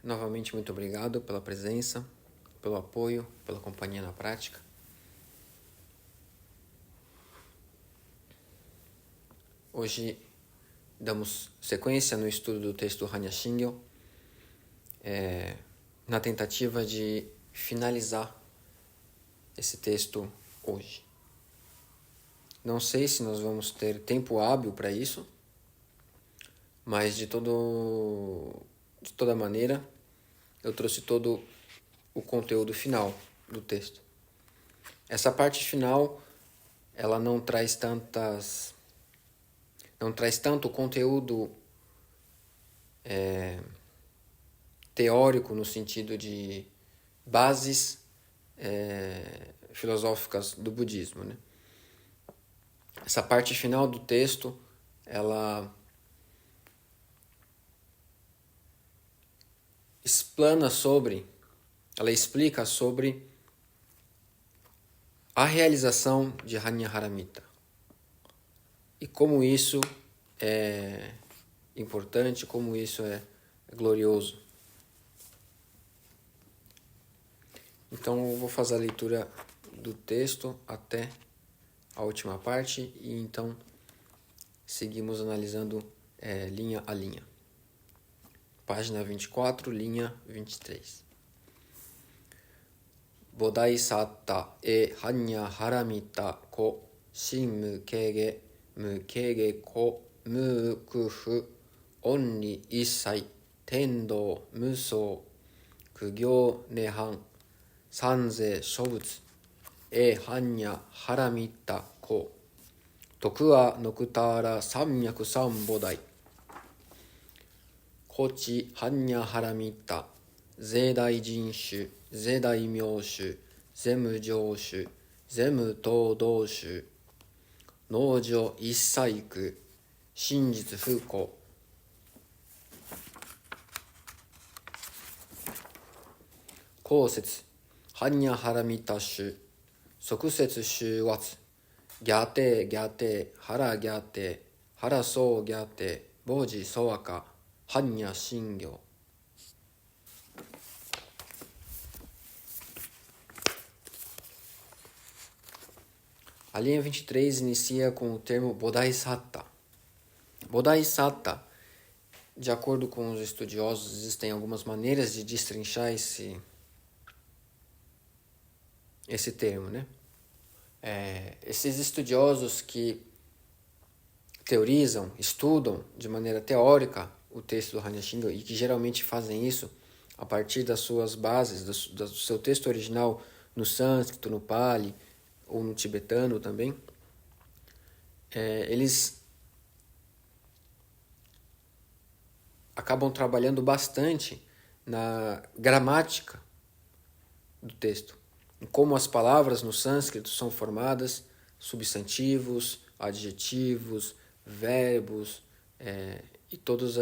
Novamente, muito obrigado pela presença, pelo apoio, pela companhia na prática. Hoje damos sequência no estudo do texto Hanya Shingyo, na tentativa de finalizar esse texto hoje. Não sei se nós vamos ter tempo hábil para isso, mas de toda maneira, eu trouxe todo o conteúdo final do texto. Essa parte final, ela não traz tanto conteúdo teórico no sentido de bases filosóficas do budismo, né? Essa parte final do texto, ela explica sobre a realização de Hanya-Haramita e como isso é importante, como isso é glorioso. Então eu vou fazer a leitura do texto até a última parte e então seguimos analisando linha a linha. Página 24, linha 23. Bodhisatta e Hanya-Haramita ko shin mukege ko mukufu onni issai tendo muso kugyo nehan sanze shobutsu e Hanya-Haramita ko tokuwa nokutara samyaku bodai kochi Hanya-Haramita zedai jinshu zedai myoshu zemu joshu zemu todoshu nojo issaiku shinjitsu fuko kosetsu Hanya-Haramita shu sokusetsu shu watsu gyate gyate hara gyate hara so gyate boji soaka Hanya Shingyo. A linha 23 inicia com o termo Bodhisatta. Bodhisatta, de acordo com os estudiosos, existem algumas maneiras de destrinchar esse termo, né? Esses estudiosos que teorizam, estudam de maneira teórica o texto do Hanya Shingyo e que geralmente fazem isso a partir das suas bases, do seu texto original no sânscrito, no Pali ou no tibetano também, eles acabam trabalhando bastante na gramática do texto, em como as palavras no sânscrito são formadas, substantivos, adjetivos, verbos e todas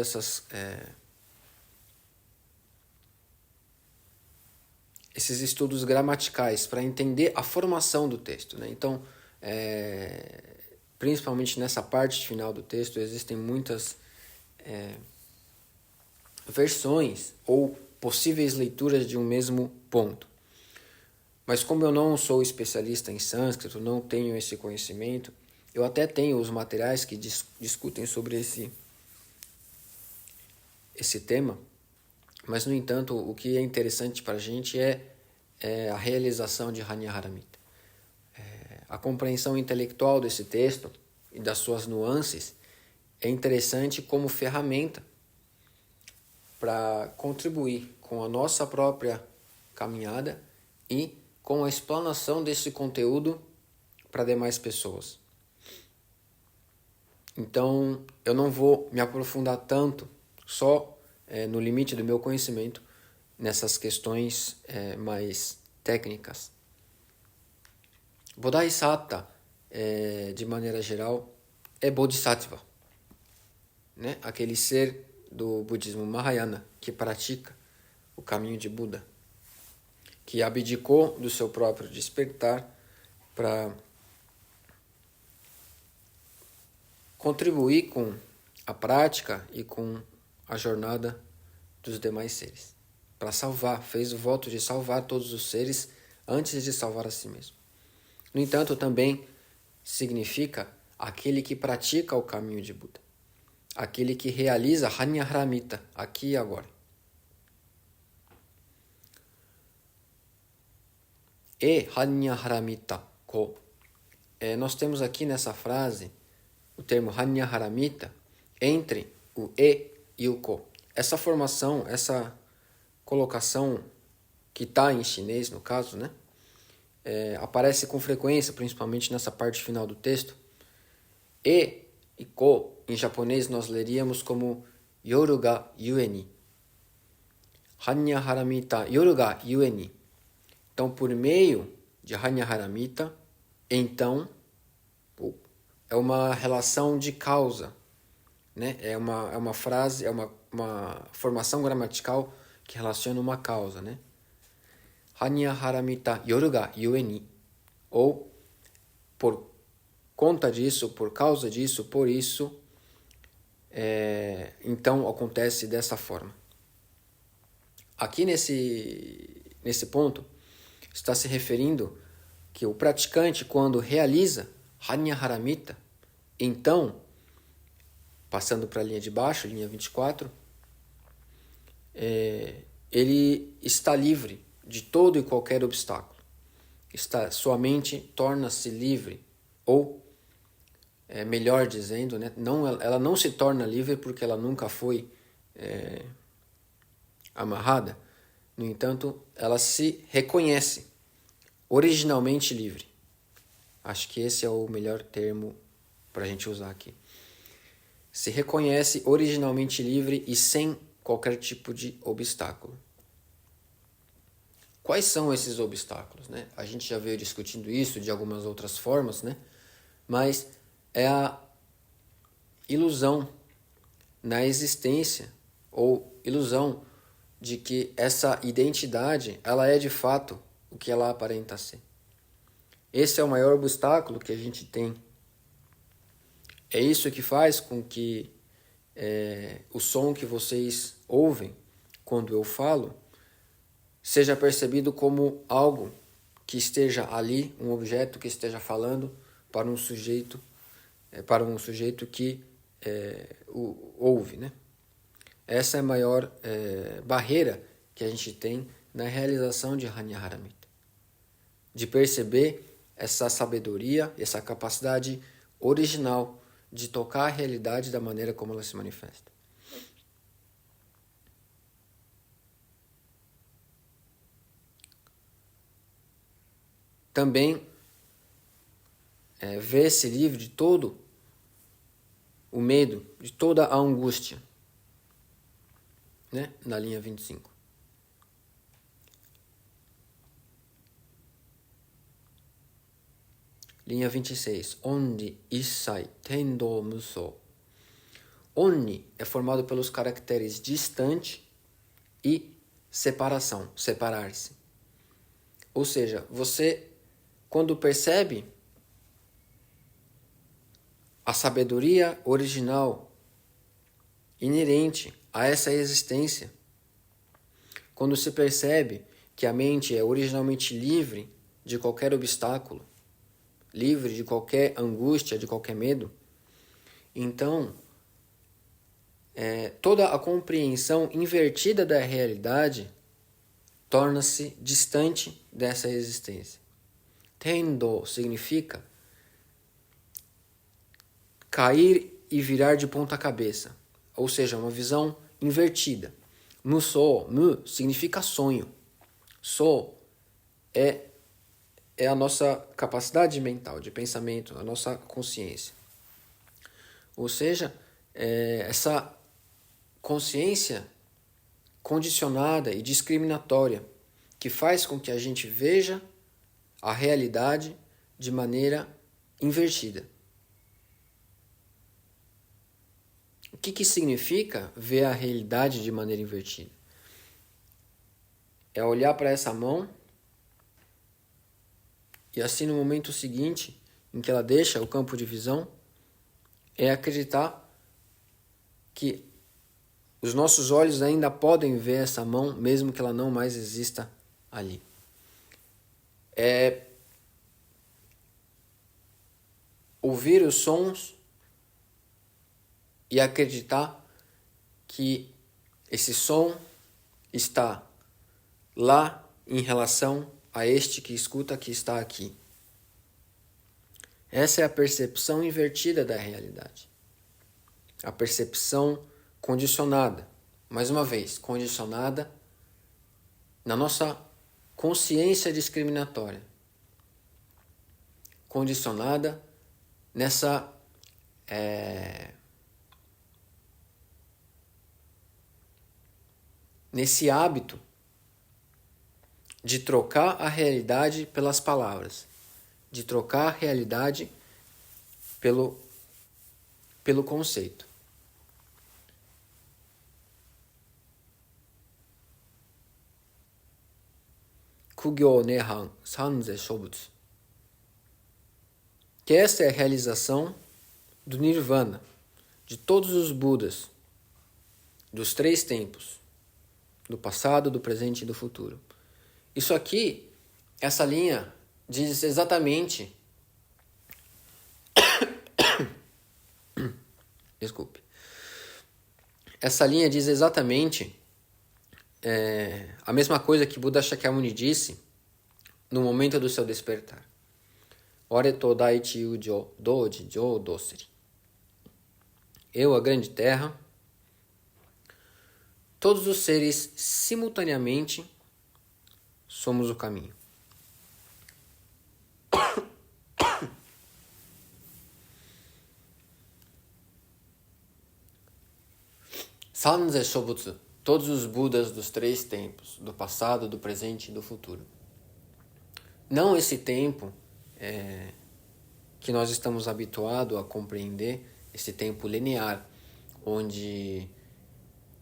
esses estudos gramaticais para entender a formação do texto, né? Então, principalmente nessa parte final do texto, existem muitas versões ou possíveis leituras de um mesmo ponto. Mas como eu não sou especialista em sânscrito, não tenho esse conhecimento, eu até tenho os materiais que discutem sobre esse tema, mas, no entanto, o que é interessante para a gente é a realização de Hanya-Haramita. A compreensão intelectual desse texto e das suas nuances é interessante como ferramenta para contribuir com a nossa própria caminhada e com a explanação desse conteúdo para demais pessoas. Então, eu não vou me aprofundar tanto, só no limite do meu conhecimento, nessas questões mais técnicas. Bodhisatta, de maneira geral, é Bodhisattva, né? Aquele ser do budismo Mahayana que pratica o caminho de Buda, que abdicou do seu próprio despertar para contribuir com a prática e com a jornada dos demais seres. para salvar, fez o voto de salvar todos os seres antes de salvar a si mesmo. No entanto, também significa aquele que pratica o caminho de Buda, aquele que realiza Hanyahramita aqui e agora. E Hanyahramita ko. Nós temos aqui nessa frase o termo Hanyahramita entre o e o ko. Essa formação, essa colocação que está em chinês, no caso, né? Aparece com frequência, principalmente nessa parte final do texto. E ko, em japonês, nós leríamos como yoru ga yueni. Hanyahramita yoru ga yueni. Então, por meio de Hanyahramita, então, é uma relação de causa, né? É uma frase, é uma formação gramatical que relaciona uma causa, né? Hanyahramita yoru ga yueni. Ou, por conta disso, por causa disso, por isso, então acontece dessa forma. Aqui nesse ponto, está se referindo que o praticante, quando realiza Hanyahramita, então, passando para a linha de baixo, linha 24, ele está livre de todo e qualquer obstáculo. Sua mente torna-se livre, ou, melhor dizendo, né, ela não se torna livre porque ela nunca foi amarrada. No entanto, ela se reconhece originalmente livre. Acho que esse é o melhor termo para a gente usar aqui. Se reconhece originalmente livre e sem qualquer tipo de obstáculo. Quais são esses obstáculos, né? A gente já veio discutindo isso de algumas outras formas, né? Mas é a ilusão na existência, ou ilusão de que essa identidade, ela é de fato o que ela aparenta ser. Esse é o maior obstáculo que a gente tem. É isso que faz com que o som que vocês ouvem quando eu falo seja percebido como algo que esteja ali, um objeto que esteja falando para um sujeito que o ouve, né? Essa é a maior barreira que a gente tem na realização de Hanyahramita. De perceber essa sabedoria, essa capacidade original de tocar a realidade da maneira como ela se manifesta. Também vê-se livre de todo o medo, de toda a angústia, né? Na linha 25. Linha 26. Onni issai tendo muso. Onni é formado pelos caracteres distante e separação, separar-se. Ou seja, você, quando percebe a sabedoria original inerente a essa existência, quando se percebe que a mente é originalmente livre de qualquer obstáculo, livre de qualquer angústia, de qualquer medo, então toda a compreensão invertida da realidade torna-se distante dessa existência. Tendo significa cair e virar de ponta cabeça, ou seja, uma visão invertida. Muso, mu significa sonho. So é a nossa capacidade mental, de pensamento, a nossa consciência. Ou seja, essa consciência condicionada e discriminatória que faz com que a gente veja a realidade de maneira invertida. O que significa ver a realidade de maneira invertida? É olhar para essa mão e assim no momento seguinte em que ela deixa o campo de visão, é acreditar que Os nossos olhos ainda podem ver essa mão, mesmo que ela não mais exista ali. Ouvir os sons e acreditar que esse som está lá em relação a este que escuta que está aqui. Essa é a percepção invertida da realidade. A percepção condicionada. Mais uma vez, condicionada na nossa consciência discriminatória. Condicionada nesse hábito de trocar a realidade pelas palavras, de trocar a realidade pelo conceito. Kugyo Nehan Sanze Shobutsu. Que essa é a realização do Nirvana, de todos os Budas, dos 3 tempos, do passado, do presente e do futuro. Isso aqui, essa linha, diz exatamente... Desculpe. Essa linha diz exatamente a mesma coisa que Buda Shakyamuni disse no momento do seu despertar. Ore to daichi ujo doji jo doseri. Eu, a grande terra, todos os seres simultaneamente somos o caminho. Sanze Shobutsu, todos os Budas dos 3 tempos, do passado, do presente e do futuro. Não esse tempo que nós estamos habituados a compreender, esse tempo linear, onde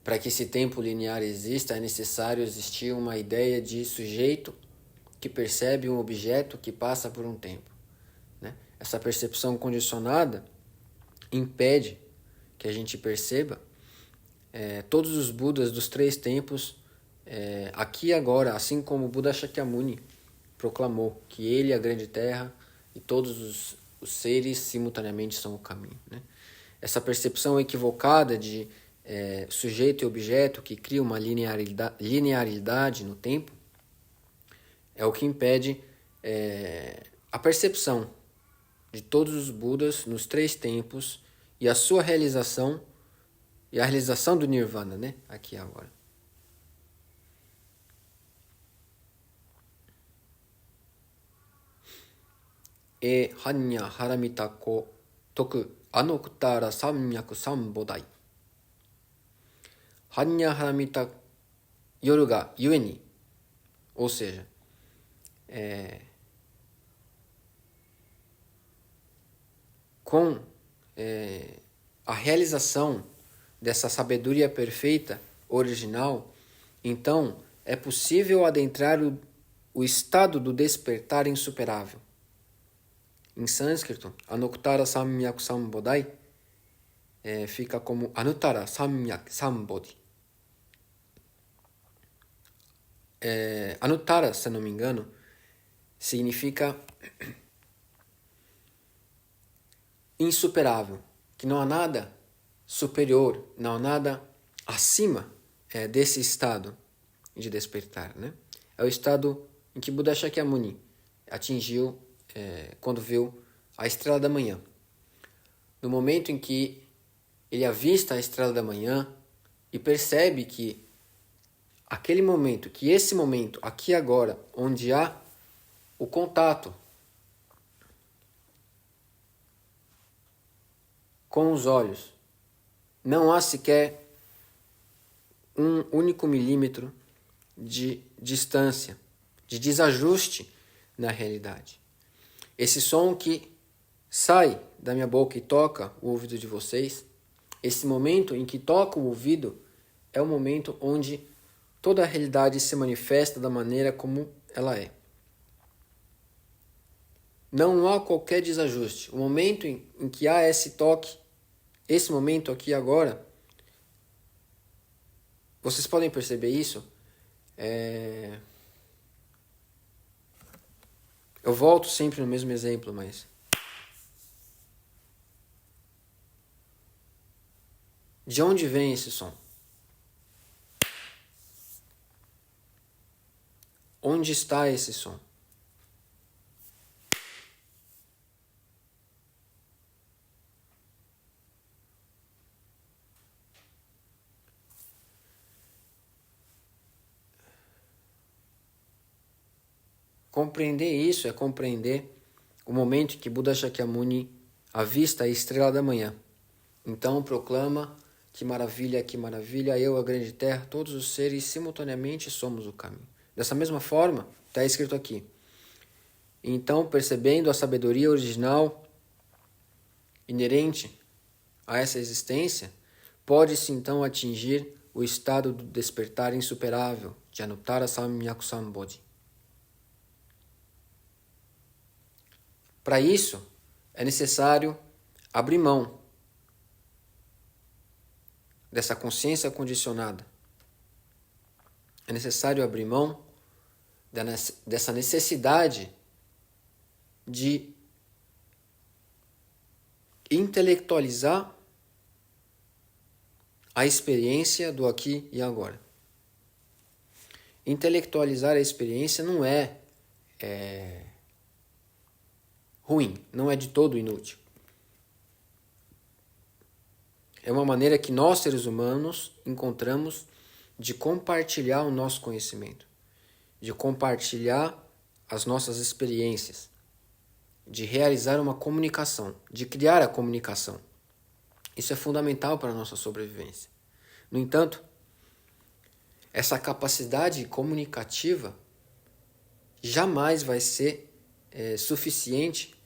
para que esse tempo linear exista é necessário existir uma ideia de sujeito que percebe um objeto que passa por um tempo. Né? Essa percepção condicionada impede que a gente perceba todos os Budas dos 3 tempos aqui e agora, assim como Buda Shakyamuni proclamou que ele, a grande terra, e todos os seres simultaneamente são o caminho. Né? Essa percepção equivocada de sujeito e objeto que cria uma linearidade no tempo é o que impede a percepção de todos os Budas nos 3 tempos e a sua realização e a realização do Nirvana, né? Aqui e agora. E hanya haramita ko toku anuktara samyaku sambodai. Hanya haramita yoru ga yueni. Ou seja, com a realização dessa sabedoria perfeita, original, então é possível adentrar o estado do despertar insuperável. Em sânscrito, Anuttara Samyak Sambodai fica como Anuttara Samyak Sambodhi. Anuttara, se não me engano, significa insuperável, que não há nada superior, não há nada acima desse estado de despertar. Né? É o estado em que Buda Shakyamuni atingiu quando viu a estrela da manhã. No momento em que ele avista a estrela da manhã e percebe que aquele momento, que esse momento, aqui agora, onde há o contato com os olhos, não há sequer um único milímetro de distância, de desajuste na realidade. Esse som que sai da minha boca e toca o ouvido de vocês, esse momento em que toca o ouvido, é o momento onde toda a realidade se manifesta da maneira como ela é. Não há qualquer desajuste. O momento em que há esse toque, esse momento aqui agora, Vocês podem perceber isso? Eu volto sempre no mesmo exemplo, mas... De onde vem esse som? Onde está esse som? Compreender isso é compreender o momento em que Buda Shakyamuni avista a estrela da manhã. Então proclama: que maravilha, eu, a grande terra, todos os seres simultaneamente somos o caminho. Dessa mesma forma, está escrito aqui. Então, percebendo a sabedoria original inerente a essa existência, pode-se então atingir o estado do despertar insuperável de Anuttara Samyak Sambodhi. Para isso, é necessário abrir mão dessa consciência condicionada. É necessário abrir mão dessa necessidade de intelectualizar a experiência do aqui e agora. Intelectualizar a experiência não é ruim, não é de todo inútil. É uma maneira que nós, seres humanos, encontramos de compartilhar o nosso conhecimento, de compartilhar as nossas experiências, de realizar uma comunicação, de criar a comunicação. Isso é fundamental para a nossa sobrevivência. No entanto, essa capacidade comunicativa jamais vai ser suficiente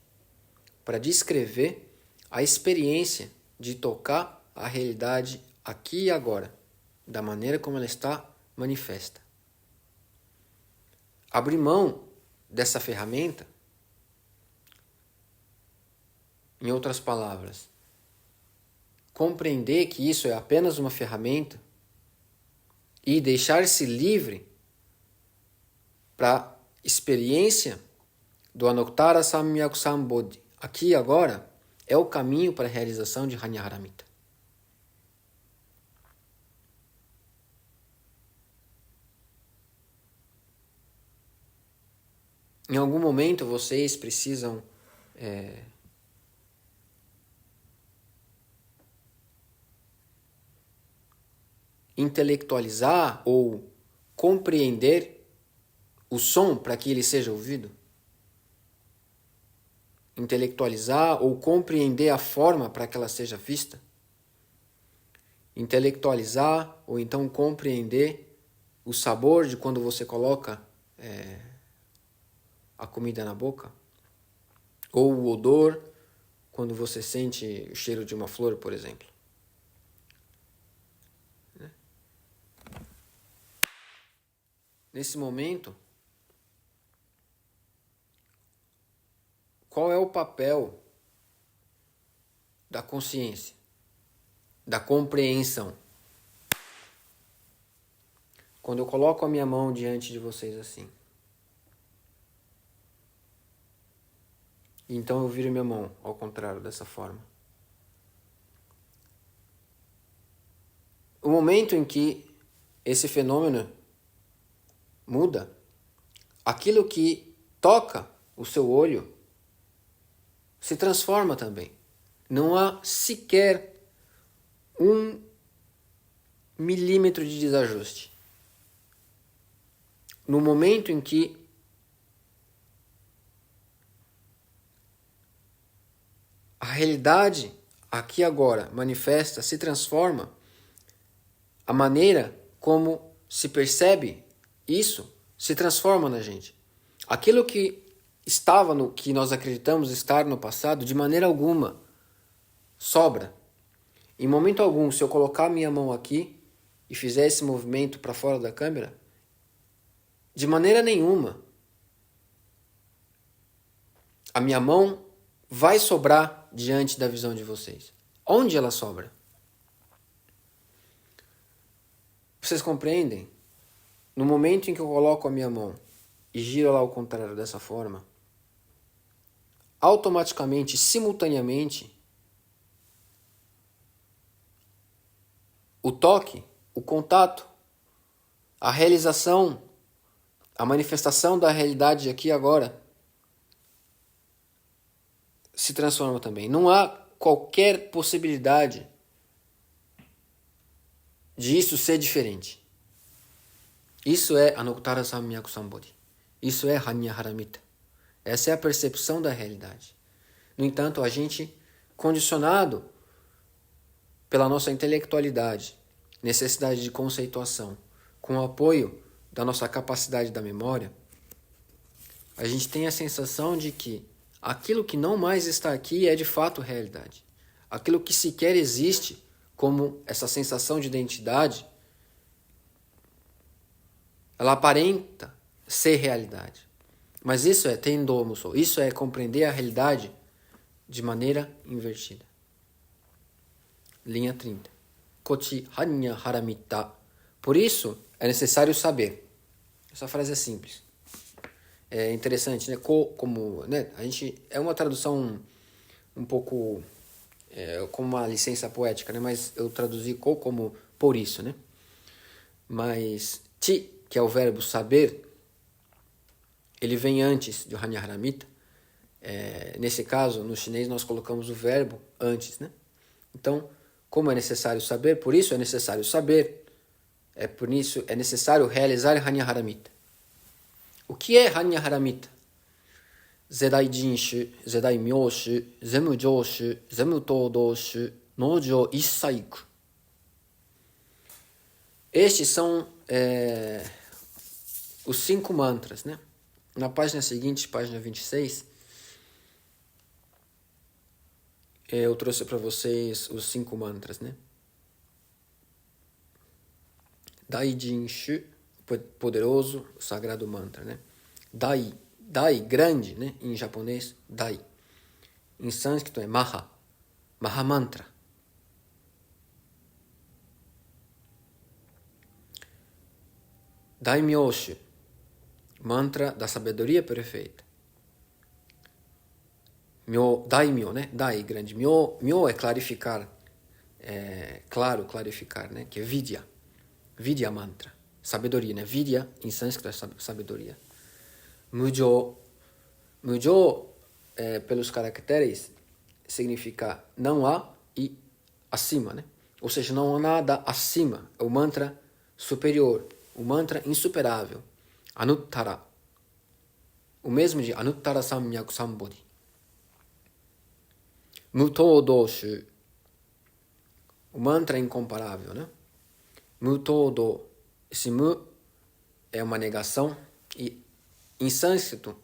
para descrever a experiência de tocar a realidade aqui e agora, da maneira como ela está manifesta. Abrir mão dessa ferramenta, em outras palavras, compreender que isso é apenas uma ferramenta e deixar-se livre para a experiência do Anuttara Samyak Sambodhi, aqui e agora, é o caminho para a realização de Hanyāharamita. Em algum momento vocês precisam intelectualizar ou compreender o som para que ele seja ouvido? Intelectualizar ou compreender a forma para que ela seja vista? Intelectualizar ou então compreender o sabor de quando você coloca a comida na boca? Ou o odor quando você sente o cheiro de uma flor, por exemplo? Nesse momento, qual é o papel da consciência, da compreensão? Quando eu coloco a minha mão diante de vocês assim, então eu viro minha mão ao contrário, dessa forma. O momento em que esse fenômeno muda, aquilo que toca o seu olho se transforma também. Não há sequer 1 milímetro de desajuste. No momento em que a realidade aqui agora manifesta, se transforma, a maneira como se percebe isso se transforma na gente. Aquilo que estava no que nós acreditamos estar no passado, de maneira alguma sobra. Em momento algum, se eu colocar minha mão aqui e fizer esse movimento para fora da câmera, de maneira nenhuma a minha mão vai sobrar diante da visão de vocês. Onde ela sobra? Vocês compreendem? No momento em que eu coloco a minha mão e giro ela ao contrário dessa forma, automaticamente, simultaneamente, o toque, o contato, a realização, a manifestação da realidade aqui e agora se transforma também. Não há qualquer possibilidade de isso ser diferente. Isso é Anuttara Samyak Sambodhi. Isso é Hanya Haramita. Essa é a percepção da realidade. No entanto, a gente, condicionado pela nossa intelectualidade, necessidade de conceituação, com o apoio da nossa capacidade da memória, a gente tem a sensação de que aquilo que não mais está aqui é de fato realidade. Aquilo que sequer existe como essa sensação de identidade, ela aparenta ser realidade. Mas isso é Tendo Muso, isso é compreender a realidade de maneira invertida. Linha 30. Kochi Hanya Haramita. Por isso é necessário saber. Essa frase é simples. É interessante, né? Como, né? A gente é uma tradução um pouco como uma licença poética, né? Mas eu traduzi como por isso, né? Mas ti, que é o verbo saber, ele vem antes de Hanya Haramita. Nesse caso, no chinês, nós colocamos o verbo antes, né? Então, como é necessário saber, por isso é necessário saber, por isso é necessário realizar Hanya Haramita. O que é Hanya Haramita? Zedai Jinshu, Zedai Myoshu, Zemu Joshu, Zemu Todoshu, Nojo Issaiku. Estes são os 5 mantras, né? Na página seguinte, página 26, eu trouxe para vocês os 5 mantras, né? Dai Jinshu, poderoso, sagrado mantra, né? Dai, grande, né? Em japonês, Dai. Em sânscrito é Maha Mantra. Dai Myoshu, mantra da sabedoria perfeita. Daimyo, né? Dai, grande. Myo é clarificar, claro, clarificar, né? Que é Vidya. Vidya mantra. Sabedoria, né? Vidya, em sânscrito, é sabedoria. Mujo, pelos caracteres, significa não há e acima, né? Ou seja, não há nada acima. É o mantra superior, o mantra insuperável. Anuttara. O mesmo de Anuttara Samyak Sambodhi. Mutodoshu. O mantra incomparável, né? Mutodo. Esse mu é uma negação e em sânscrito,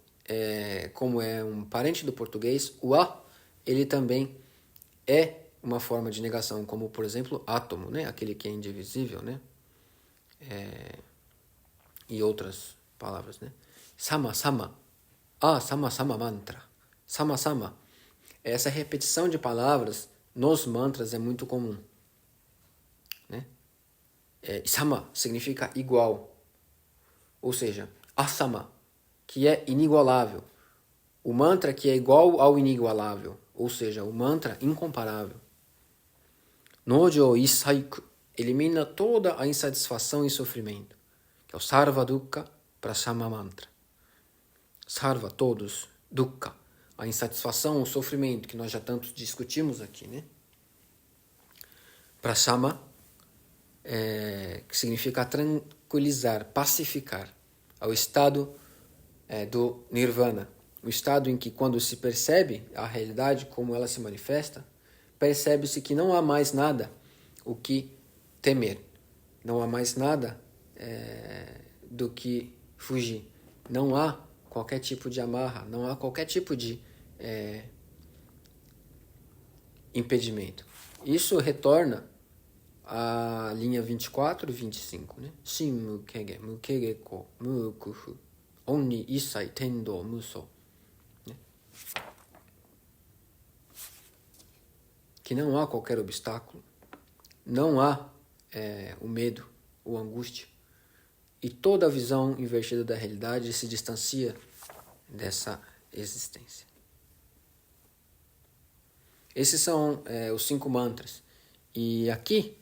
como é um parente do português, o a, ele também é uma forma de negação, como por exemplo, átomo, né? Aquele que é indivisível, né? E outras palavras, né? Sama, sama mantra. Sama. Essa repetição de palavras nos mantras é muito comum, né? Sama significa igual, ou seja, asama, que é inigualável. O mantra que é igual ao inigualável, ou seja, o mantra incomparável. Nojo Issaiku elimina toda a insatisfação e sofrimento, que é o Sarva Dukkha Prashama Mantra. Sarva, todos, Dukkha, a insatisfação, o sofrimento, que nós já tanto discutimos aqui, né? Prashama, que significa tranquilizar, pacificar, ao estado do Nirvana, o estado em que, quando se percebe a realidade como ela se manifesta, percebe-se que não há mais nada o que temer, não há mais nada do que fugir, não há qualquer tipo de amarra, não há qualquer tipo de impedimento. Isso retorna à linha 24 e 25, né? Shin mukege, mukege ko, mukufu, onni issai tendo muso. Que não há qualquer obstáculo, não há o medo, ou angústia. E toda a visão invertida da realidade se distancia dessa existência. Esses são os 5 mantras. E aqui,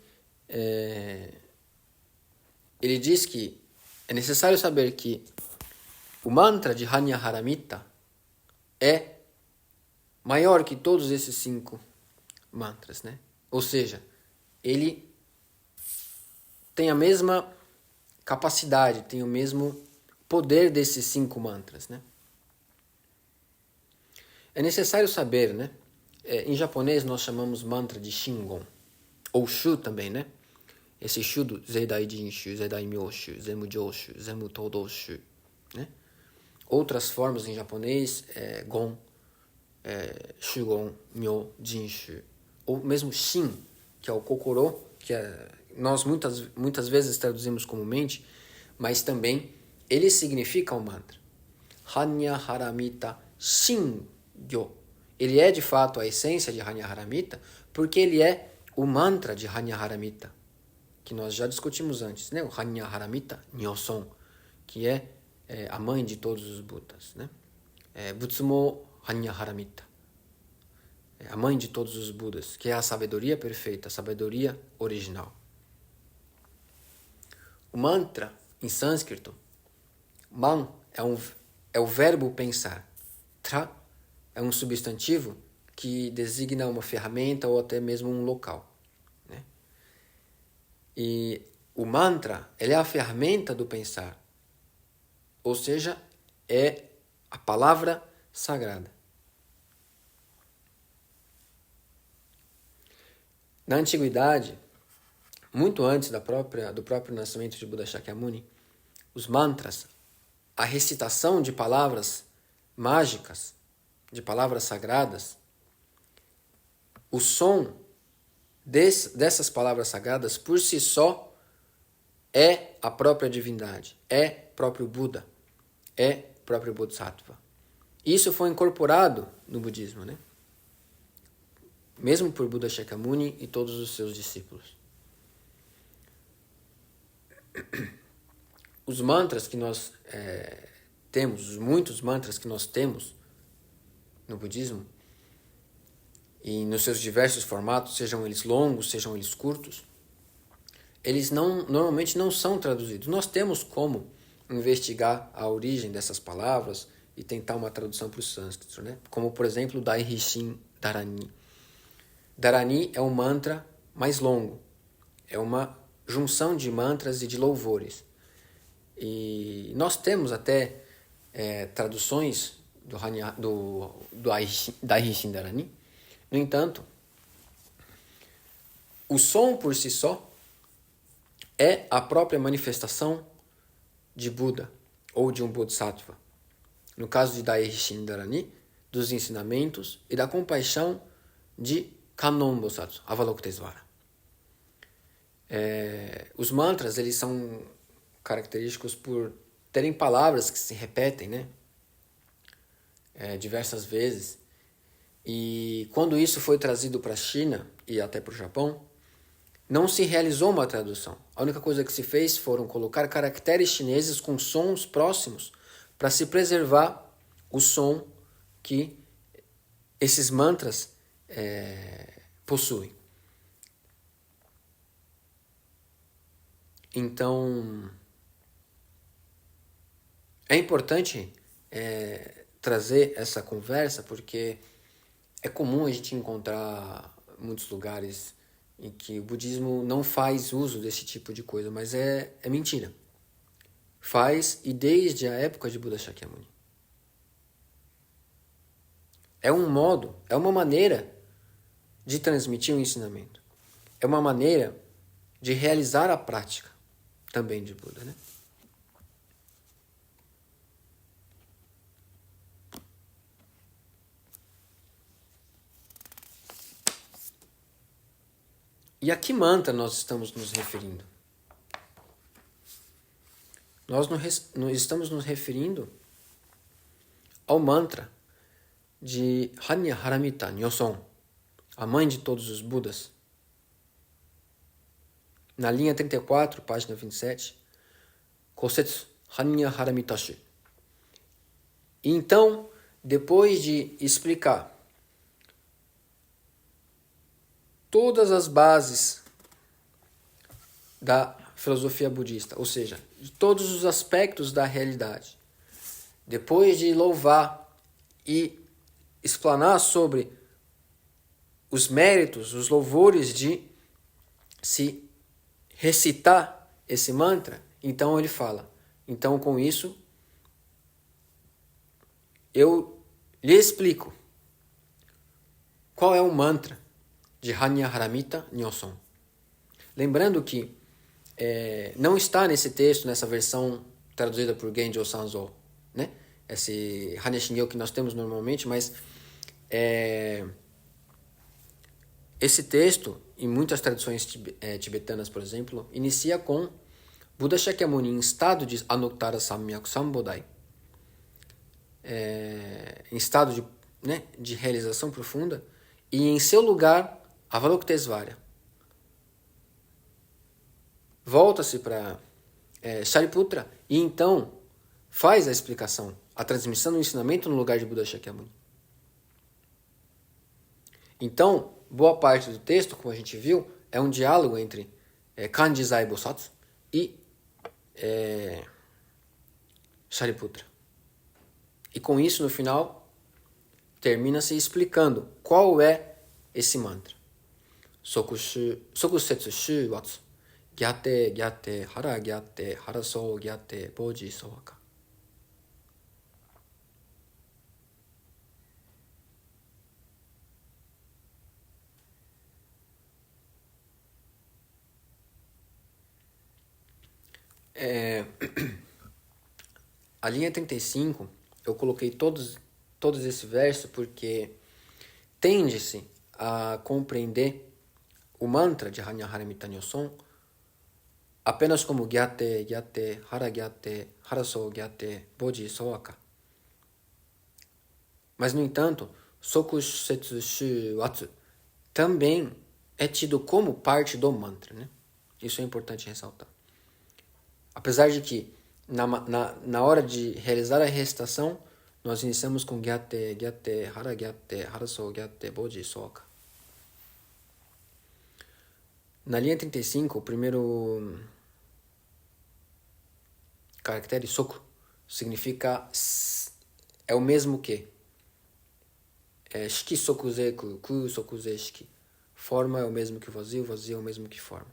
ele diz que é necessário saber que o mantra de Hanya-Haramita é maior que todos esses 5 mantras, né? Ou seja, ele tem a mesma capacidade, tem o mesmo poder desses 5 mantras, né? É necessário saber, né? Em japonês nós chamamos mantra de Shingon, ou Shu também, né? Esse Shu do Zeidai Jinshu, Zeidai Myoshu, Zemu Joshu, Zemu Todoshu, né? Outras formas em japonês é Gon, Shugon, Myo, Jinshu, ou mesmo Shin, que é o Kokoro, que nós muitas vezes traduzimos comumente, mas também ele significa o mantra. Hanya Haramita Shingyo. Ele é de fato a essência de Hanya Haramita, porque ele é o mantra de Hanya Haramita, que nós já discutimos antes, né? O Hanya Haramita Nyoson, que é a mãe de todos os Budas, né? Butsumo Hanya Haramita, a mãe de todos os Budas, que é a sabedoria perfeita, a sabedoria original. O mantra, em sânscrito, man é o verbo pensar. Tra é um substantivo que designa uma ferramenta ou até mesmo um local, né? E o mantra, ele é a ferramenta do pensar, ou seja, é a palavra sagrada. Na antiguidade, muito antes do próprio nascimento de Buda Shakyamuni, os mantras, a recitação de palavras mágicas, de palavras sagradas, o som dessas palavras sagradas por si só é a própria divindade, é próprio Buda, é próprio Bodhisattva. Isso foi incorporado no budismo, né? Mesmo por Buda Shakyamuni e todos os seus discípulos. Os mantras que nós temos, os muitos mantras que nós temos no budismo, e nos seus diversos formatos, sejam eles longos, sejam eles curtos, eles normalmente não são traduzidos. Nós temos como investigar a origem dessas palavras e tentar uma tradução para o sânscrito, né? Como, por exemplo, Dai Rishin Dharani. Dharani é um mantra mais longo, é uma junção de mantras e de louvores. E nós temos até traduções do Dai Rishin Dharani. No entanto, o som por si só é a própria manifestação de Buda ou de um Bodhisattva. No caso de Dai Rishin Dharani, dos ensinamentos e da compaixão de Kannon Bosatsu, Avalokitesvara. Os mantras, eles são característicos por terem palavras que se repetem, né? Diversas vezes. E quando isso foi trazido para a China e até para o Japão, não se realizou uma tradução. A única coisa que se fez foram colocar caracteres chineses com sons próximos para se preservar o som que esses mantras possuem. Então, é importante trazer essa conversa, porque é comum a gente encontrar muitos lugares em que o budismo não faz uso desse tipo de coisa, mas é mentira. Faz, e desde a época de Buda Shakyamuni. É um modo, é uma maneira de transmitir o ensinamento. É uma maneira de realizar a prática também de Buda, né? E a que mantra nós estamos nos referindo? Nós estamos nos referindo ao mantra de Hanya Haramita Nyoson, a mãe de todos os Budas. na linha 34, página 27, Kosetsu Hanya Haramitashi. Então, depois de explicar todas as bases da filosofia budista, ou seja, de todos os aspectos da realidade, depois de louvar e explanar sobre os méritos, os louvores de se recitar esse mantra, então ele fala, então com isso eu lhe explico qual é o mantra de Hanya Haramita Nyoson. Lembrando que não está nesse texto, nessa versão traduzida por Genjo Sanzo, né? Esse Hanya Shingyo que nós temos normalmente, mas esse texto, em muitas tradições tibetanas, por exemplo, inicia com Buda Shakyamuni em estado de Anuttara Samyak Sambodhai, em estado de realização profunda, e em seu lugar, Avalokitesvara. Volta-se para Shariputra e então faz a explicação, a transmissão do ensinamento no lugar de Buda Shakyamuni. Então, boa parte do texto, como a gente viu, é um diálogo entre Kanji Zai Bosatsu e Shariputra. E com isso, no final, termina-se explicando qual é esse mantra. Sokusetsu Shu Watsu Gyate Gyate Hara Gyate Haraso Gyate Boji Soaka. A linha 35, eu coloquei todos esse verso porque tende-se a compreender o mantra de Hanya Haramita Nyoson apenas como Gyate, Gyate, Haraso, Gyate, Boji, Soaka. Mas, no entanto, Sokusetsu Shu Watsu também é tido como parte do mantra, né? Isso é importante ressaltar. Apesar de que, na hora de realizar a recitação, nós iniciamos com Gyate, Gyate, Haraso, Gyate, Boji, Soaka. Na linha 35, o primeiro caractere Soku significa é o mesmo que. Shiki Sokuze Ku Sokuze Shiki. Forma é o mesmo que vazio é o mesmo que forma.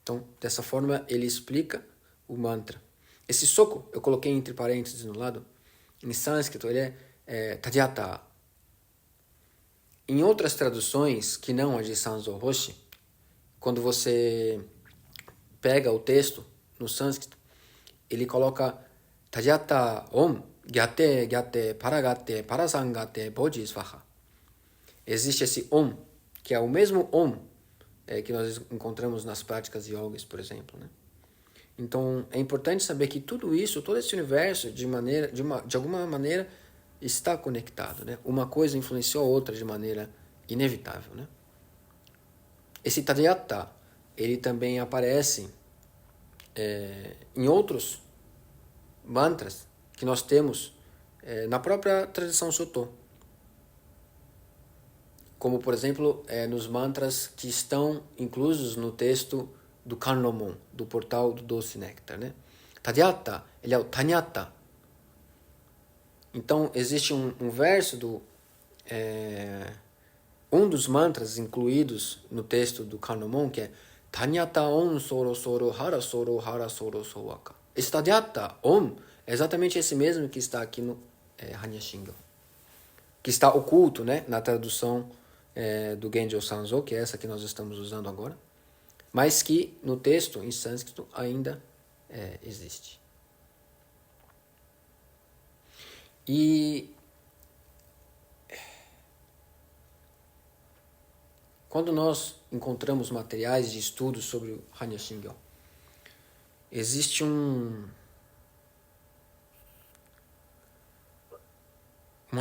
Então, dessa forma, ele explica o mantra. Esse soco, eu coloquei entre parênteses no lado, em sânscrito ele é Tadyata. Em outras traduções, que não a de Sanzo Hoshi, quando você pega o texto no sânscrito, ele coloca Tadyata Om Gyate Gyate Paragate Parasangate Bodhi Svaha. Existe esse Om, que é o mesmo Om que nós encontramos nas práticas yogas, por exemplo, né? Então, é importante saber que tudo isso, todo esse universo, de alguma maneira, está conectado, né? Uma coisa influenciou a outra de maneira inevitável, né? Esse Tadyata, ele também aparece em outros mantras que nós temos na própria tradição Soto. Como, por exemplo, nos mantras que estão inclusos no texto do Kanromon, do portal do Doce Néctar, né? Tadyata, ele é o Tanyata. Então, existe um verso um dos mantras incluídos no texto do Kanromon, que é Tanyata on soro soro hara soro sowaka. Esse Tadyata on é exatamente esse mesmo que está aqui no Hanya Shingyo, que está oculto, né, na tradução do Genjo Sanzo, que é essa que nós estamos usando agora, mas que no texto em sânscrito ainda existe. E quando nós encontramos materiais de estudo sobre o Hanya Shingyo, existe uma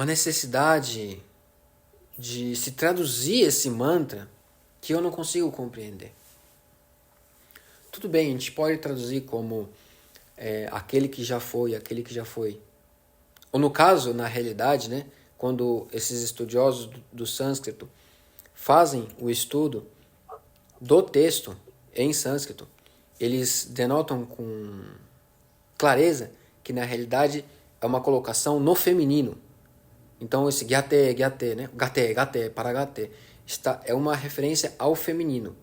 necessidade de se traduzir esse mantra que eu não consigo compreender. Tudo bem, a gente pode traduzir como aquele que já foi, aquele que já foi. Ou no caso, na realidade, né, quando esses estudiosos do sânscrito fazem o estudo do texto em sânscrito, eles denotam com clareza que na realidade é uma colocação no feminino. Então esse gyate, gyate, né? Gate, gate, paragate, é uma referência ao feminino.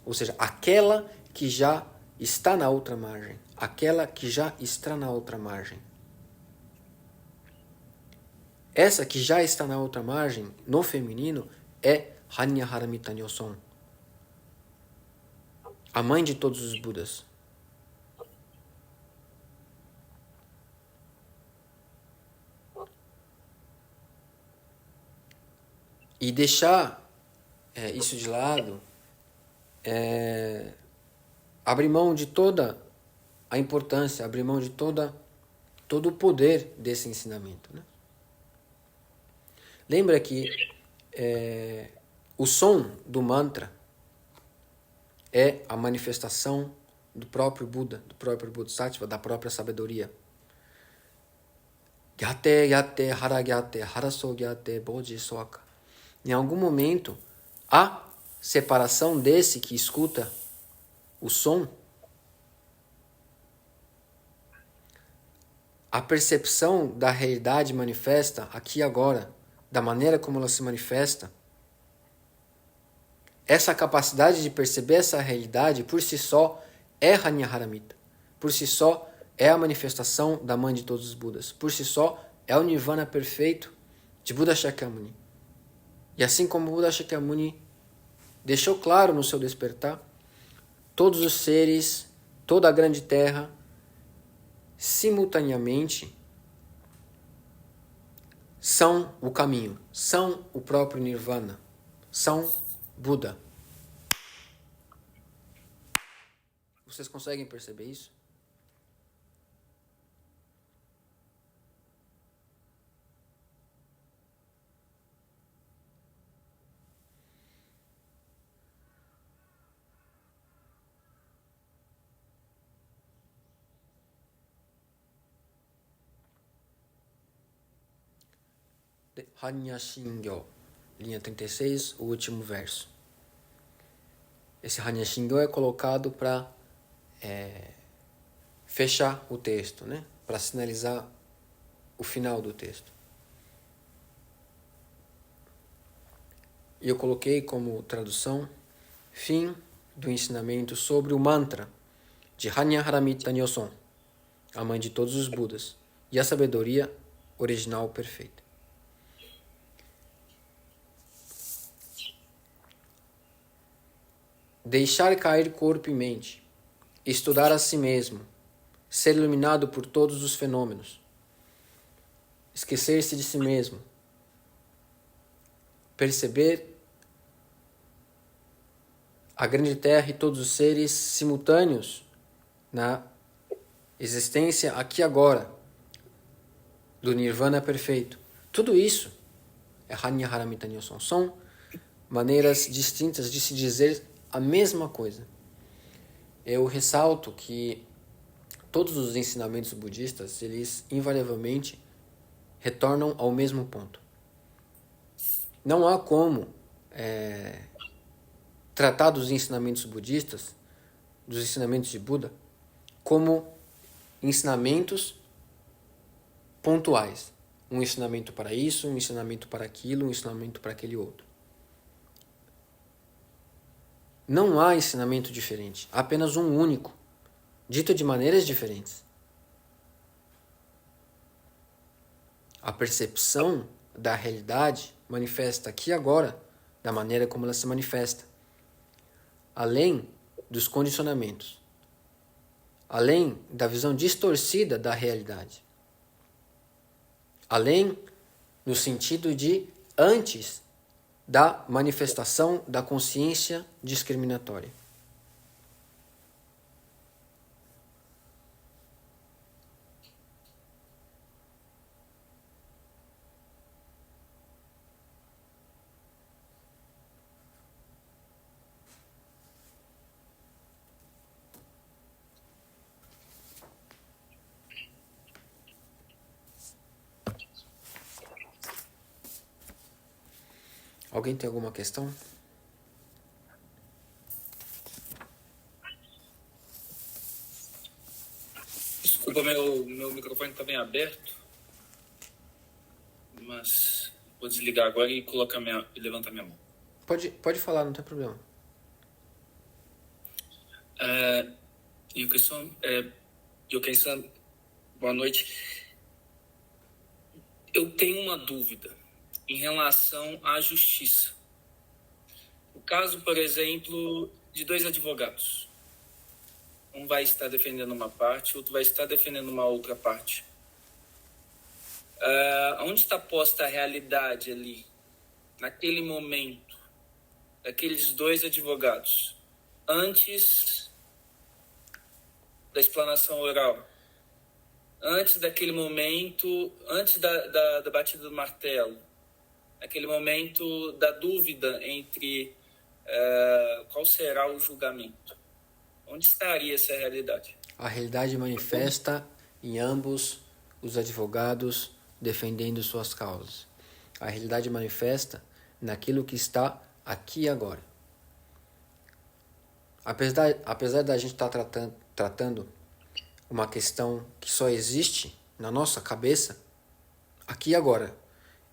Ou seja, aquela que já está na outra margem. Aquela que já está na outra margem. Essa que já está na outra margem, no feminino, é Hanyaharamita Nyoson, a mãe de todos os Budas. E deixar isso de lado abrir mão de toda a importância, abrir mão de todo o poder desse ensinamento. Né? Lembra que o som do mantra é a manifestação do próprio Buda, do próprio Bodhisattva, da própria sabedoria. Gyate, gyate, hara gyate, haraso gyate, bodhi soaka. Em algum momento, há separação desse que escuta o som. A percepção da realidade manifesta aqui e agora, da maneira como ela se manifesta. Essa capacidade de perceber essa realidade por si só é Hanyaharamita. Por si só é a manifestação da mãe de todos os Budas. Por si só é o Nirvana perfeito de Buda Shakyamuni. E assim como Buda Shakyamuni deixou claro no seu despertar, todos os seres, toda a grande terra, simultaneamente são o caminho, são o próprio Nirvana, são Buda. Vocês conseguem perceber isso? Hanya Shingyo, linha 36, o último verso. Esse Hanya Shingyo é colocado para fechar o texto, né? Para sinalizar o final do texto. E eu coloquei como tradução fim do ensinamento sobre o mantra de Hanyaharamita Nyoson, a mãe de todos os Budas, e a sabedoria original perfeita. Deixar cair corpo e mente, estudar a si mesmo, ser iluminado por todos os fenômenos, esquecer-se de si mesmo, perceber a grande terra e todos os seres simultâneos na existência aqui e agora do Nirvana perfeito. Tudo isso é Hanyaharamita Nyoson. São maneiras distintas de se dizer a mesma coisa. Eu ressalto que todos os ensinamentos budistas, eles invariavelmente retornam ao mesmo ponto. Não há como tratar dos ensinamentos budistas, dos ensinamentos de Buda, como ensinamentos pontuais. Um ensinamento para isso, um ensinamento para aquilo, um ensinamento para aquele outro. Não há ensinamento diferente, há apenas um único, dito de maneiras diferentes. A percepção da realidade manifesta aqui e agora, da maneira como ela se manifesta, além dos condicionamentos, além da visão distorcida da realidade, além no sentido de antes da manifestação da consciência discriminatória. Alguém tem alguma questão? Desculpa, meu microfone está bem aberto, mas vou desligar agora e levantar minha mão. Pode falar, não tem problema. Yuken-san, boa noite. Eu tenho uma dúvida em relação à justiça. O caso, por exemplo, de dois advogados. Um vai estar defendendo uma parte, outro vai estar defendendo uma outra parte. Onde está posta a realidade ali, naquele momento, daqueles dois advogados, antes da explanação oral, antes daquele momento, antes da batida do martelo, naquele momento da dúvida entre qual será o julgamento? Onde estaria essa realidade? A realidade manifesta em ambos os advogados defendendo suas causas. A realidade manifesta naquilo que está aqui e agora. Apesar da gente estar tratando uma questão que só existe na nossa cabeça, aqui e agora,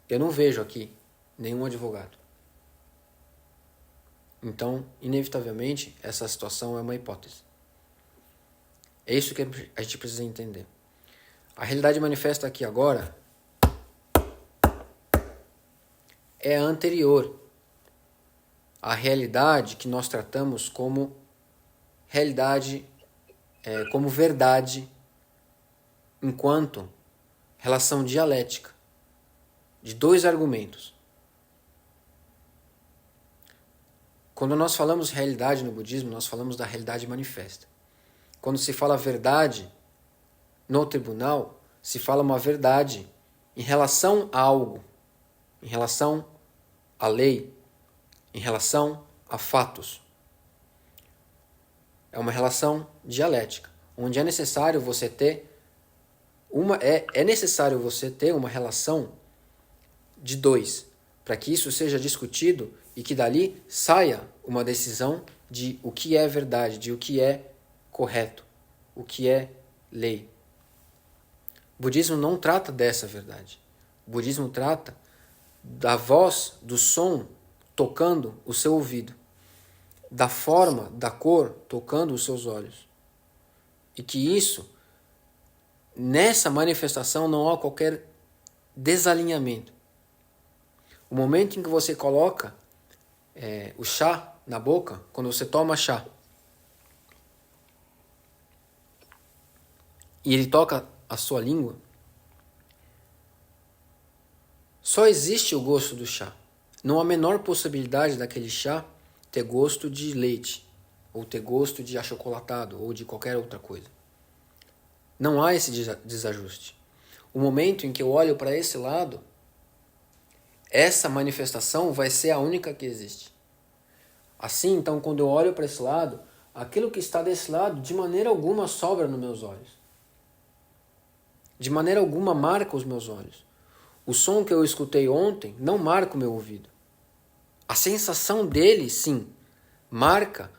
eu não vejo aqui nenhum advogado. Então, inevitavelmente, essa situação é uma hipótese. É isso que a gente precisa entender. A realidade manifesta aqui agora é a anterior à realidade que nós tratamos como realidade, como verdade, enquanto relação dialética de dois argumentos. Quando nós falamos realidade no budismo, nós falamos da realidade manifesta. Quando se fala verdade no tribunal, se fala uma verdade em relação a algo, em relação à lei, em relação a fatos. É uma relação dialética, onde é necessário você ter uma relação de dois, para que isso seja discutido e que dali saia uma decisão de o que é verdade, de o que é correto, o que é lei. O budismo não trata dessa verdade. O budismo trata da voz, do som tocando o seu ouvido, da forma, da cor tocando os seus olhos. E que isso, nessa manifestação, não há qualquer desalinhamento. O momento em que você coloca o chá na boca, quando você toma chá, e ele toca a sua língua, só existe o gosto do chá. Não há a menor possibilidade daquele chá ter gosto de leite, ou ter gosto de achocolatado, ou de qualquer outra coisa. Não há esse desajuste. O momento em que eu olho para esse lado, essa manifestação vai ser a única que existe. Assim, então, quando eu olho para esse lado, aquilo que está desse lado, de maneira alguma sobra nos meus olhos. De maneira alguma marca os meus olhos. O som que eu escutei ontem não marca o meu ouvido. A sensação dele, sim, marca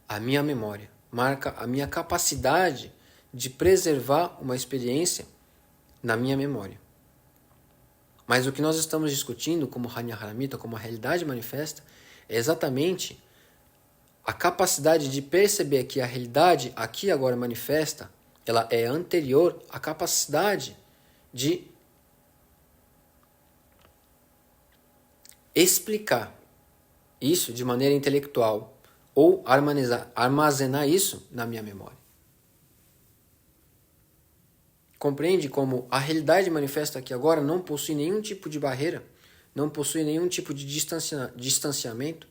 a minha memória, marca a minha capacidade de preservar uma experiência na minha memória. Mas o que nós estamos discutindo como Hanya-Haramita, como a realidade manifesta, é exatamente a capacidade de perceber que a realidade aqui agora manifesta, ela é anterior à capacidade de explicar isso de maneira intelectual ou armazenar isso na minha memória. Compreende como a realidade manifesta aqui agora não possui nenhum tipo de barreira, não possui nenhum tipo de distanciamento.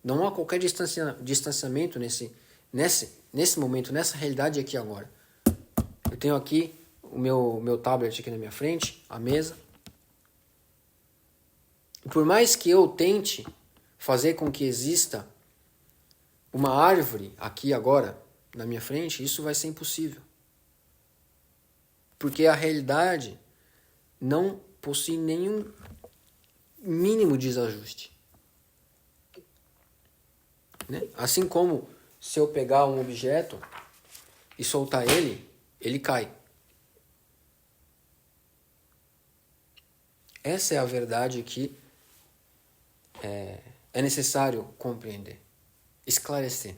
Não há qualquer distanciamento nesse momento, nessa realidade aqui agora. Eu tenho aqui o meu tablet aqui na minha frente, a mesa. E por mais que eu tente fazer com que exista uma árvore aqui agora na minha frente, isso vai ser impossível. Porque a realidade não possui nenhum mínimo desajuste. Né? Assim como se eu pegar um objeto e soltar ele, ele cai. Essa é a verdade que é necessário compreender, esclarecer.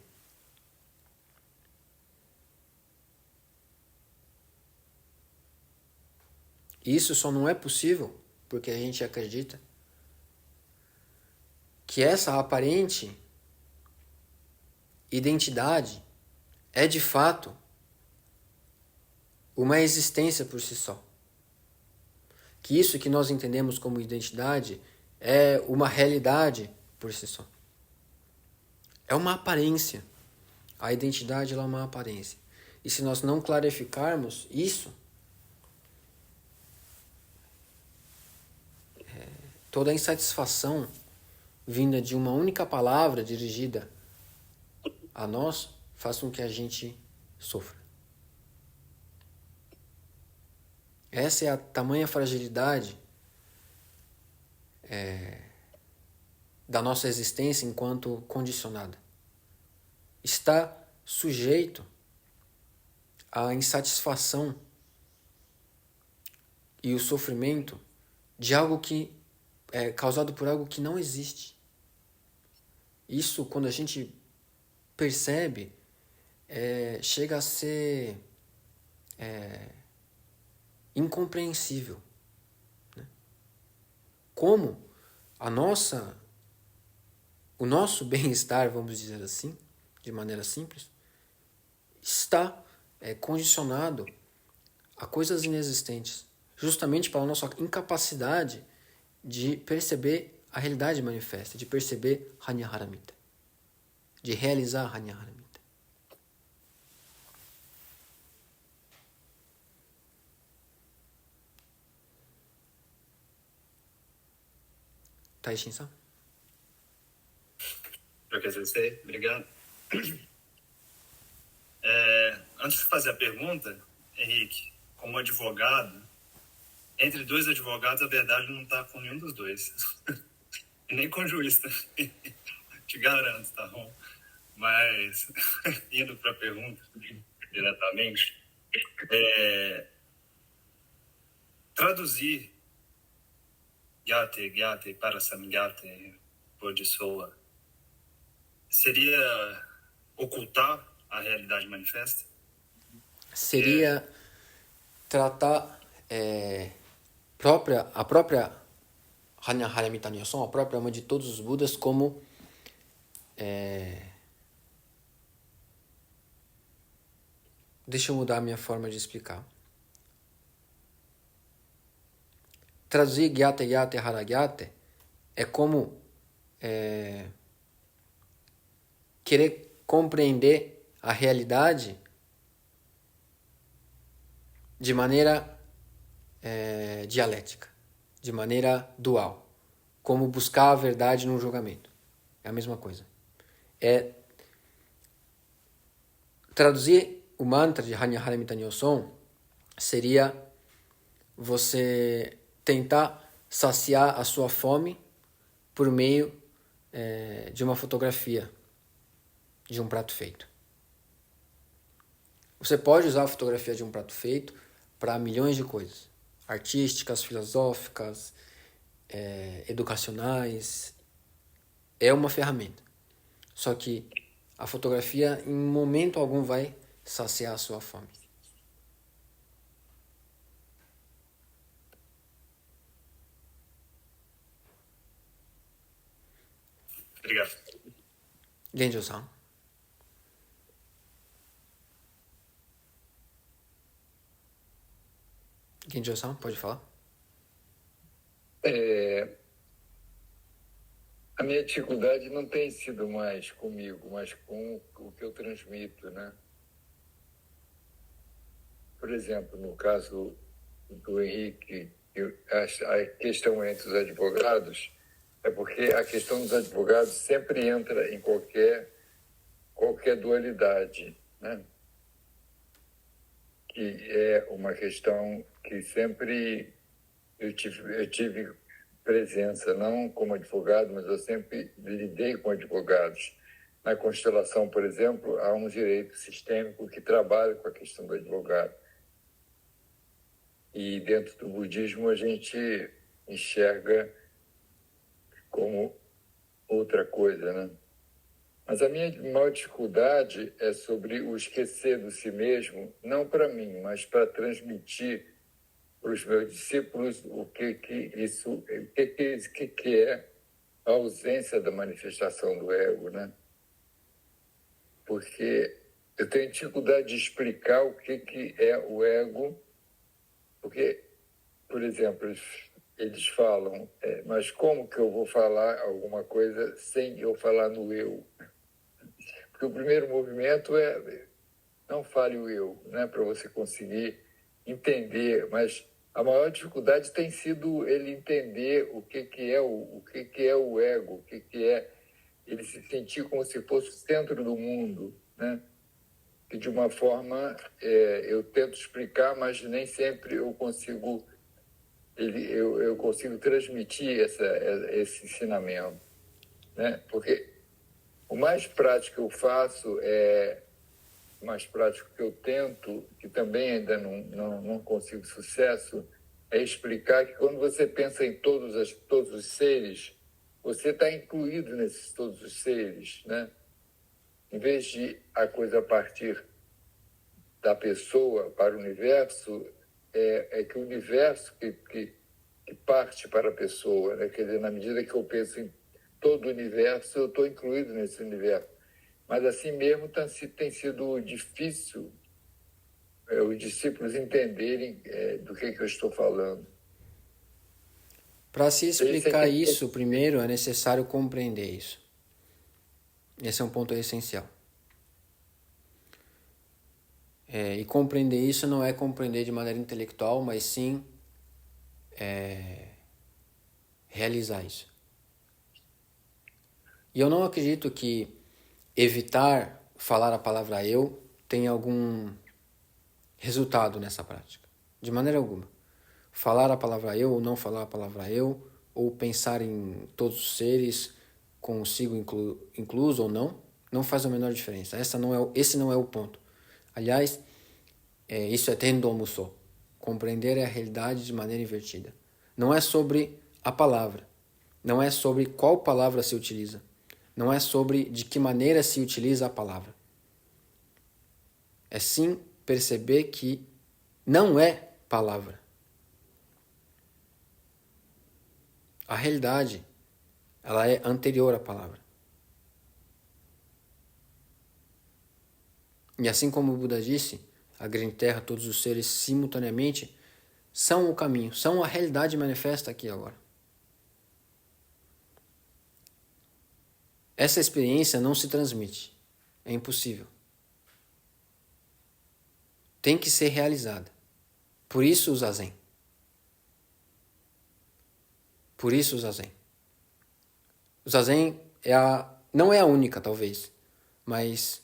E isso só não é possível porque a gente acredita que essa aparente identidade é de fato uma existência por si só. Que isso que nós entendemos como identidade é uma realidade por si só. É uma aparência. A identidade ela é uma aparência. E se nós não clarificarmos isso, toda a insatisfação vinda de uma única palavra dirigida a nós faz com que a gente sofra. Essa é a tamanha fragilidade da nossa existência enquanto condicionada. Está sujeito à insatisfação e o sofrimento de algo que é causado por algo que não existe. Isso, quando a gente percebe, chega a ser incompreensível. Né? Como o nosso bem-estar, vamos dizer assim, de maneira simples, está condicionado a coisas inexistentes, justamente pela nossa incapacidade de perceber a realidade manifesta, de perceber Hanya-Haramita, de realizar Hanya-Haramita. Taishin-san? Eu quero dizer, obrigado. Antes de fazer a pergunta, Henrique, como advogado, entre dois advogados, a verdade não está com nenhum dos dois. E nem com o juiz, tá? Te garanto, tá bom? Mas, indo para a pergunta diretamente, traduzir Gyate para Samgyate Bodhisattva seria ocultar a realidade manifesta? Seria tratar a própria Hanya-Haramita Nyoson, a própria alma de todos os Budas, como deixa eu mudar a minha forma de explicar. Traduzir Gyate Gyate Haragyate é como querer compreender a realidade de maneira dialética, de maneira dual, como buscar a verdade num julgamento. É a mesma coisa. Traduzir o mantra de Hanya-Haramita Nyoson seria você tentar saciar a sua fome por meio de uma fotografia, de um prato feito. Você pode usar a fotografia de um prato feito para milhões de coisas, artísticas, filosóficas, educacionais. É uma ferramenta. Só que a fotografia, em momento algum, vai saciar a sua fome. Obrigado. Genjo-san. Genjo-san, pode falar? A minha dificuldade não tem sido mais comigo, mas com o que eu transmito, né? Por exemplo, no caso do Henrique, a questão entre os advogados é porque a questão dos advogados sempre entra em qualquer dualidade, né? Que é uma questão que sempre eu tive presença, não como advogado, mas eu sempre lidei com advogados. Na constelação, por exemplo, há um direito sistêmico que trabalha com a questão do advogado. E dentro do budismo a gente enxerga como outra coisa, né? Mas a minha maior dificuldade é sobre o esquecer do si mesmo, não para mim, mas para transmitir para os meus discípulos o que é a ausência da manifestação do ego, né? Porque eu tenho dificuldade de explicar o que é o ego, porque, por exemplo, eles falam, mas como que eu vou falar alguma coisa sem eu falar no eu? Porque o primeiro movimento é não fale o eu, né, para você conseguir entender, mas a maior dificuldade tem sido ele entender o que é o ego, o que é ele se sentir como se fosse o centro do mundo, né? Que de uma forma eu tento explicar, mas nem sempre eu consigo eu consigo transmitir esse ensinamento, né? Porque o mais prático que eu faço o mais prático que eu tento, que também ainda não consigo sucesso, é explicar que quando você pensa em todos os seres, você está incluído nesses todos os seres, né? Em vez de a coisa partir da pessoa para o universo, é que o universo que parte para a pessoa, né? Quer dizer, na medida que eu penso em todo o universo, eu estou incluído nesse universo. Mas assim mesmo tem sido difícil os discípulos entenderem do que eu estou falando. Para se explicar isso, primeiro é necessário compreender isso. Esse é um ponto essencial. E compreender isso não é compreender de maneira intelectual, mas sim realizar isso. E eu não acredito que evitar falar a palavra eu tenha algum resultado nessa prática. De maneira alguma. Falar a palavra eu ou não falar a palavra eu, ou pensar em todos os seres consigo incluso ou não faz a menor diferença. Esse não é o ponto. Aliás, isso é tendo muso. Compreender a realidade de maneira invertida. Não é sobre a palavra. Não é sobre qual palavra se utiliza. Não é sobre de que maneira se utiliza a palavra. É sim perceber que não é palavra. A realidade, ela é anterior à palavra. E assim como o Buda disse, a grande terra, todos os seres simultaneamente são o caminho, são a realidade manifesta aqui agora. Essa experiência não se transmite. É impossível. Tem que ser realizada. Por isso o Zazen. Por isso o Zazen. O Zazen não é a única, talvez, mas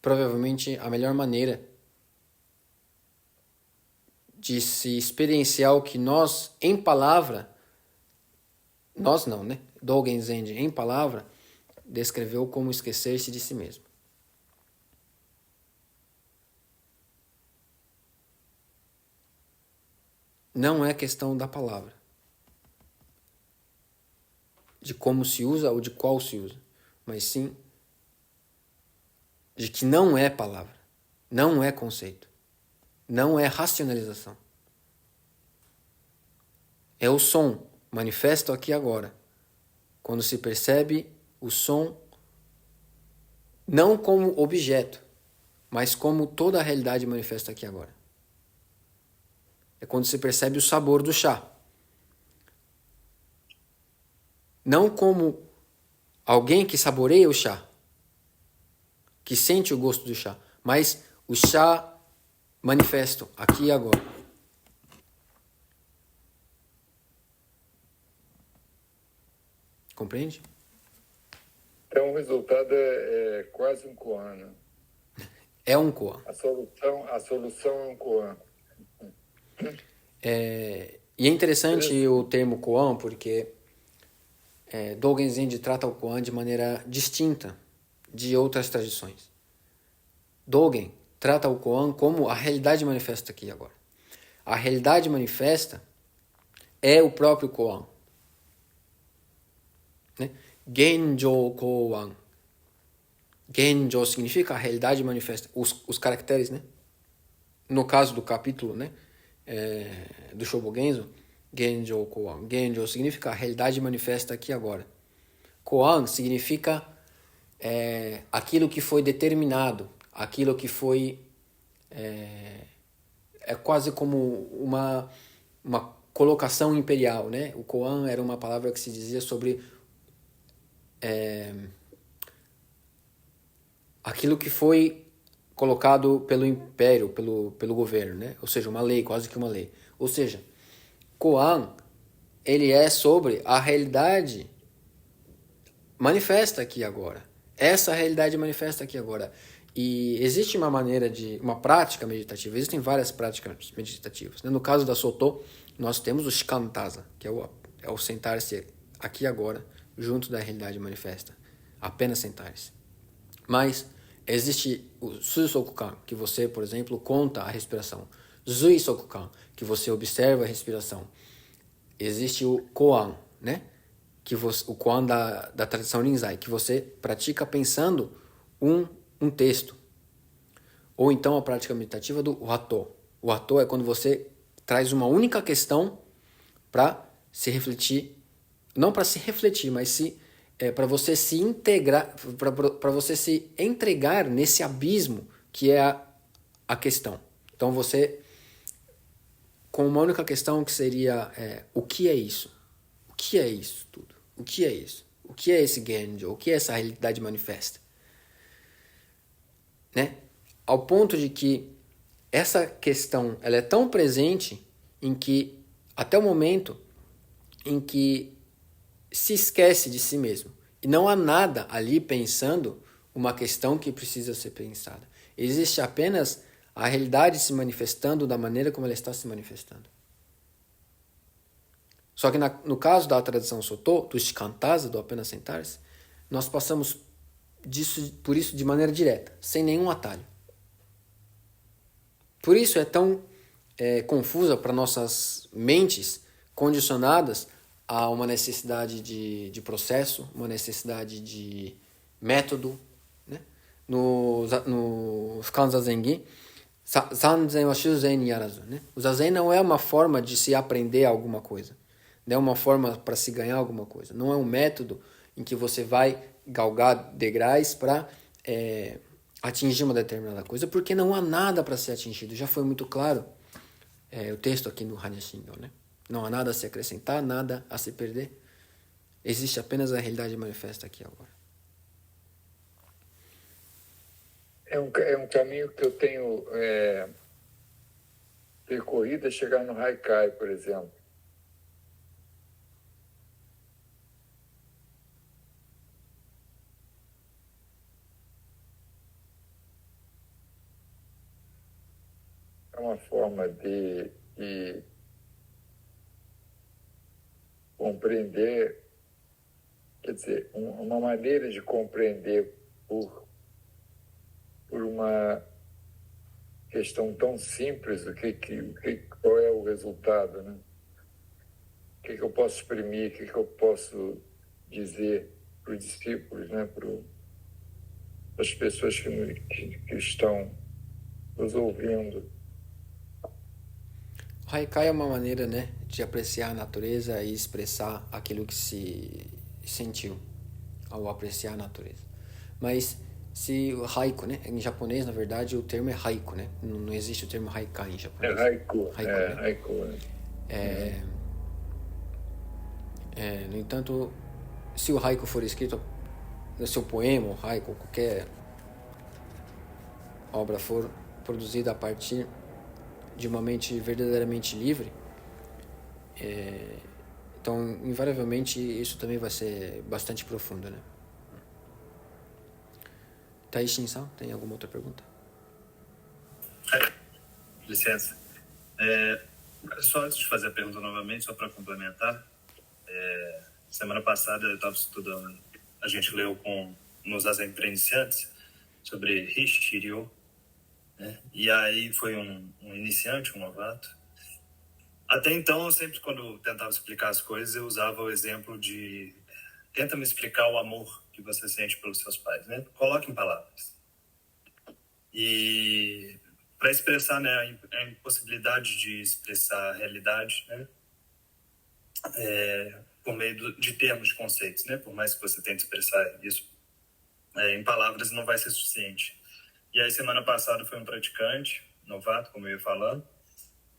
provavelmente a melhor maneira de se experienciar o que nós, em palavra, nós não, né? Dogen Zenji, em palavra, descreveu como esquecer-se de si mesmo. Não é questão da palavra, de como se usa ou de qual se usa, mas sim de que não é palavra, não é conceito, não é racionalização. É o som manifesto aqui agora, quando se percebe o som não como objeto, mas como toda a realidade manifesta aqui agora. É quando se percebe o sabor do chá. Não como alguém que saboreia o chá, que sente o gosto do chá, mas o chá manifesto aqui e agora. Compreende? Então o resultado é quase um koan, né? É um koan. A solução é um koan. E é interessante o termo koan porque Dogen Zenji trata o koan de maneira distinta de outras tradições. Dogen trata o koan como a realidade manifesta aqui e agora. A realidade manifesta é o próprio koan. Né? Genjo koan. Genjo significa a realidade manifesta. Os caracteres, né? No caso do capítulo, né? Do Shobogenzo, Genjo koan. Genjo significa a realidade manifesta aqui e agora. Koan significa aquilo que foi determinado, aquilo que foi... É quase como uma colocação imperial, né? O koan era uma palavra que se dizia sobre aquilo que foi colocado pelo império, pelo governo, né? Ou seja, uma lei, quase que uma lei. Ou seja, koan, ele é sobre a realidade manifesta aqui agora. Essa realidade manifesta aqui agora. E existe uma prática meditativa, existem várias práticas meditativas. No caso da Soto, nós temos o shikantaza, que é o sentar-se aqui agora, junto da realidade manifesta. Apenas sentar-se. Mas existe o Suisokukan, que você, por exemplo, conta a respiração. Zuisokukan, que você observa a respiração. Existe o Koan, né? O Koan da tradição Rinzai, que você pratica pensando um texto. Ou então a prática meditativa do Wato. O Wato é quando você traz uma única questão para se refletir, não para se refletir, mas para você se integrar, para você se entregar nesse abismo que é a questão. Então você, com uma única questão que seria o que é isso? O que é isso tudo? O que é isso? O que é esse Genjo? O que é essa realidade manifesta? Né? Ao ponto de que essa questão ela é tão presente em que, até o momento em que se esquece de si mesmo. E não há nada ali pensando uma questão que precisa ser pensada. Existe apenas a realidade se manifestando da maneira como ela está se manifestando. Só que no caso da tradição Soto, do shikantaza, do apenas sentar-se, nós passamos por isso de maneira direta, sem nenhum atalho. Por isso é tão confusa para nossas mentes condicionadas a uma necessidade de processo, uma necessidade de método. Né? No Kanza Zengi, Sanzen wa Shuzen yarazu. O Zazen não é uma forma de se aprender alguma coisa. Não é uma forma para se ganhar alguma coisa. Não é um método em que você vai galgar degraus para atingir uma determinada coisa, porque não há nada para ser atingido. Já foi muito claro o texto aqui no Hanya Shingon, né? Não há nada a se acrescentar, nada a se perder. Existe apenas a realidade manifesta aqui agora. É um caminho que eu tenho percorrido a chegar no Haikai, por exemplo. É uma forma de compreender, quer dizer, uma maneira de compreender por uma questão tão simples qual é o resultado, né? O que eu posso exprimir, o que eu posso dizer para os discípulos, né? Para as pessoas que estão nos ouvindo. O Haikai é uma maneira, né, de apreciar a natureza e expressar aquilo que se sentiu ao apreciar a natureza. Mas se o haiku, né, em japonês, na verdade, o termo é haiku, né? Não existe o termo haikai em japonês. É haiku, né? haiku. No entanto, se o haiku for escrito, se o poema, o haiku, qualquer obra for produzida a partir de uma mente verdadeiramente livre, então, invariavelmente, isso também vai ser bastante profundo, né? Taishin-san, tem alguma outra pergunta? Licença. Só antes de fazer a pergunta novamente, só para complementar, semana passada eu estava estudando, a gente leu com nos Zazen para iniciantes sobre Rishiryo, né? E aí foi um iniciante, um novato. Até então, eu sempre, quando eu tentava explicar as coisas, eu usava o exemplo de tenta me explicar o amor que você sente pelos seus pais, né? Coloque em palavras. E para expressar, né, a impossibilidade de expressar a realidade, né, por meio de termos, de conceitos, né? Por mais que você tente expressar isso em palavras, não vai ser suficiente. E aí, semana passada, foi um praticante, novato, como eu ia falando,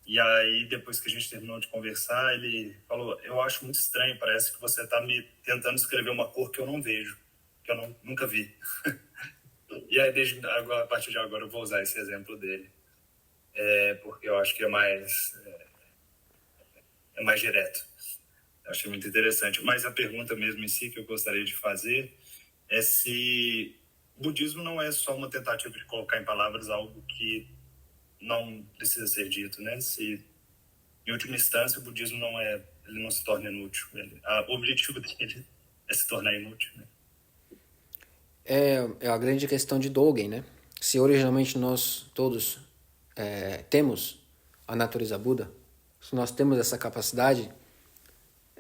e aí, depois que a gente terminou de conversar, ele falou, eu acho muito estranho, parece que você está me tentando escrever uma cor que eu não vejo, que eu nunca vi. E aí, desde agora, a partir de agora, eu vou usar esse exemplo dele, porque eu acho que é mais direto. Eu achei muito interessante. Mas a pergunta mesmo em si que eu gostaria de fazer é se o budismo não é só uma tentativa de colocar em palavras algo que não precisa ser dito, né? Se, em última instância, o budismo ele não se torna inútil. O objetivo dele é se tornar inútil, né? É a grande questão de Dogen, né? Se originalmente nós todos temos a natureza Buda, se nós temos essa capacidade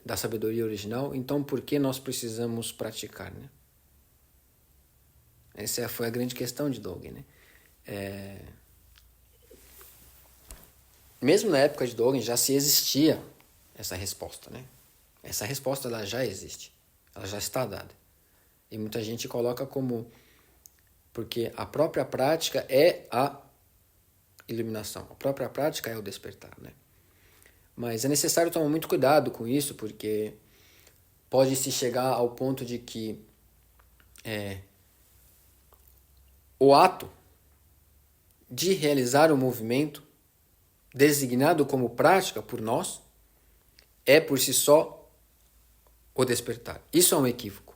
da sabedoria original, então por que nós precisamos praticar, né? Essa foi a grande questão de Dogen, né? Mesmo na época de Dogen já se existia essa resposta, né? Essa resposta ela já existe, ela já está dada. E muita gente coloca como porque a própria prática é a iluminação, a própria prática é o despertar, né? Mas é necessário tomar muito cuidado com isso, porque pode-se chegar ao ponto de que o ato de realizar o movimento designado como prática por nós é por si só o despertar. Isso é um equívoco.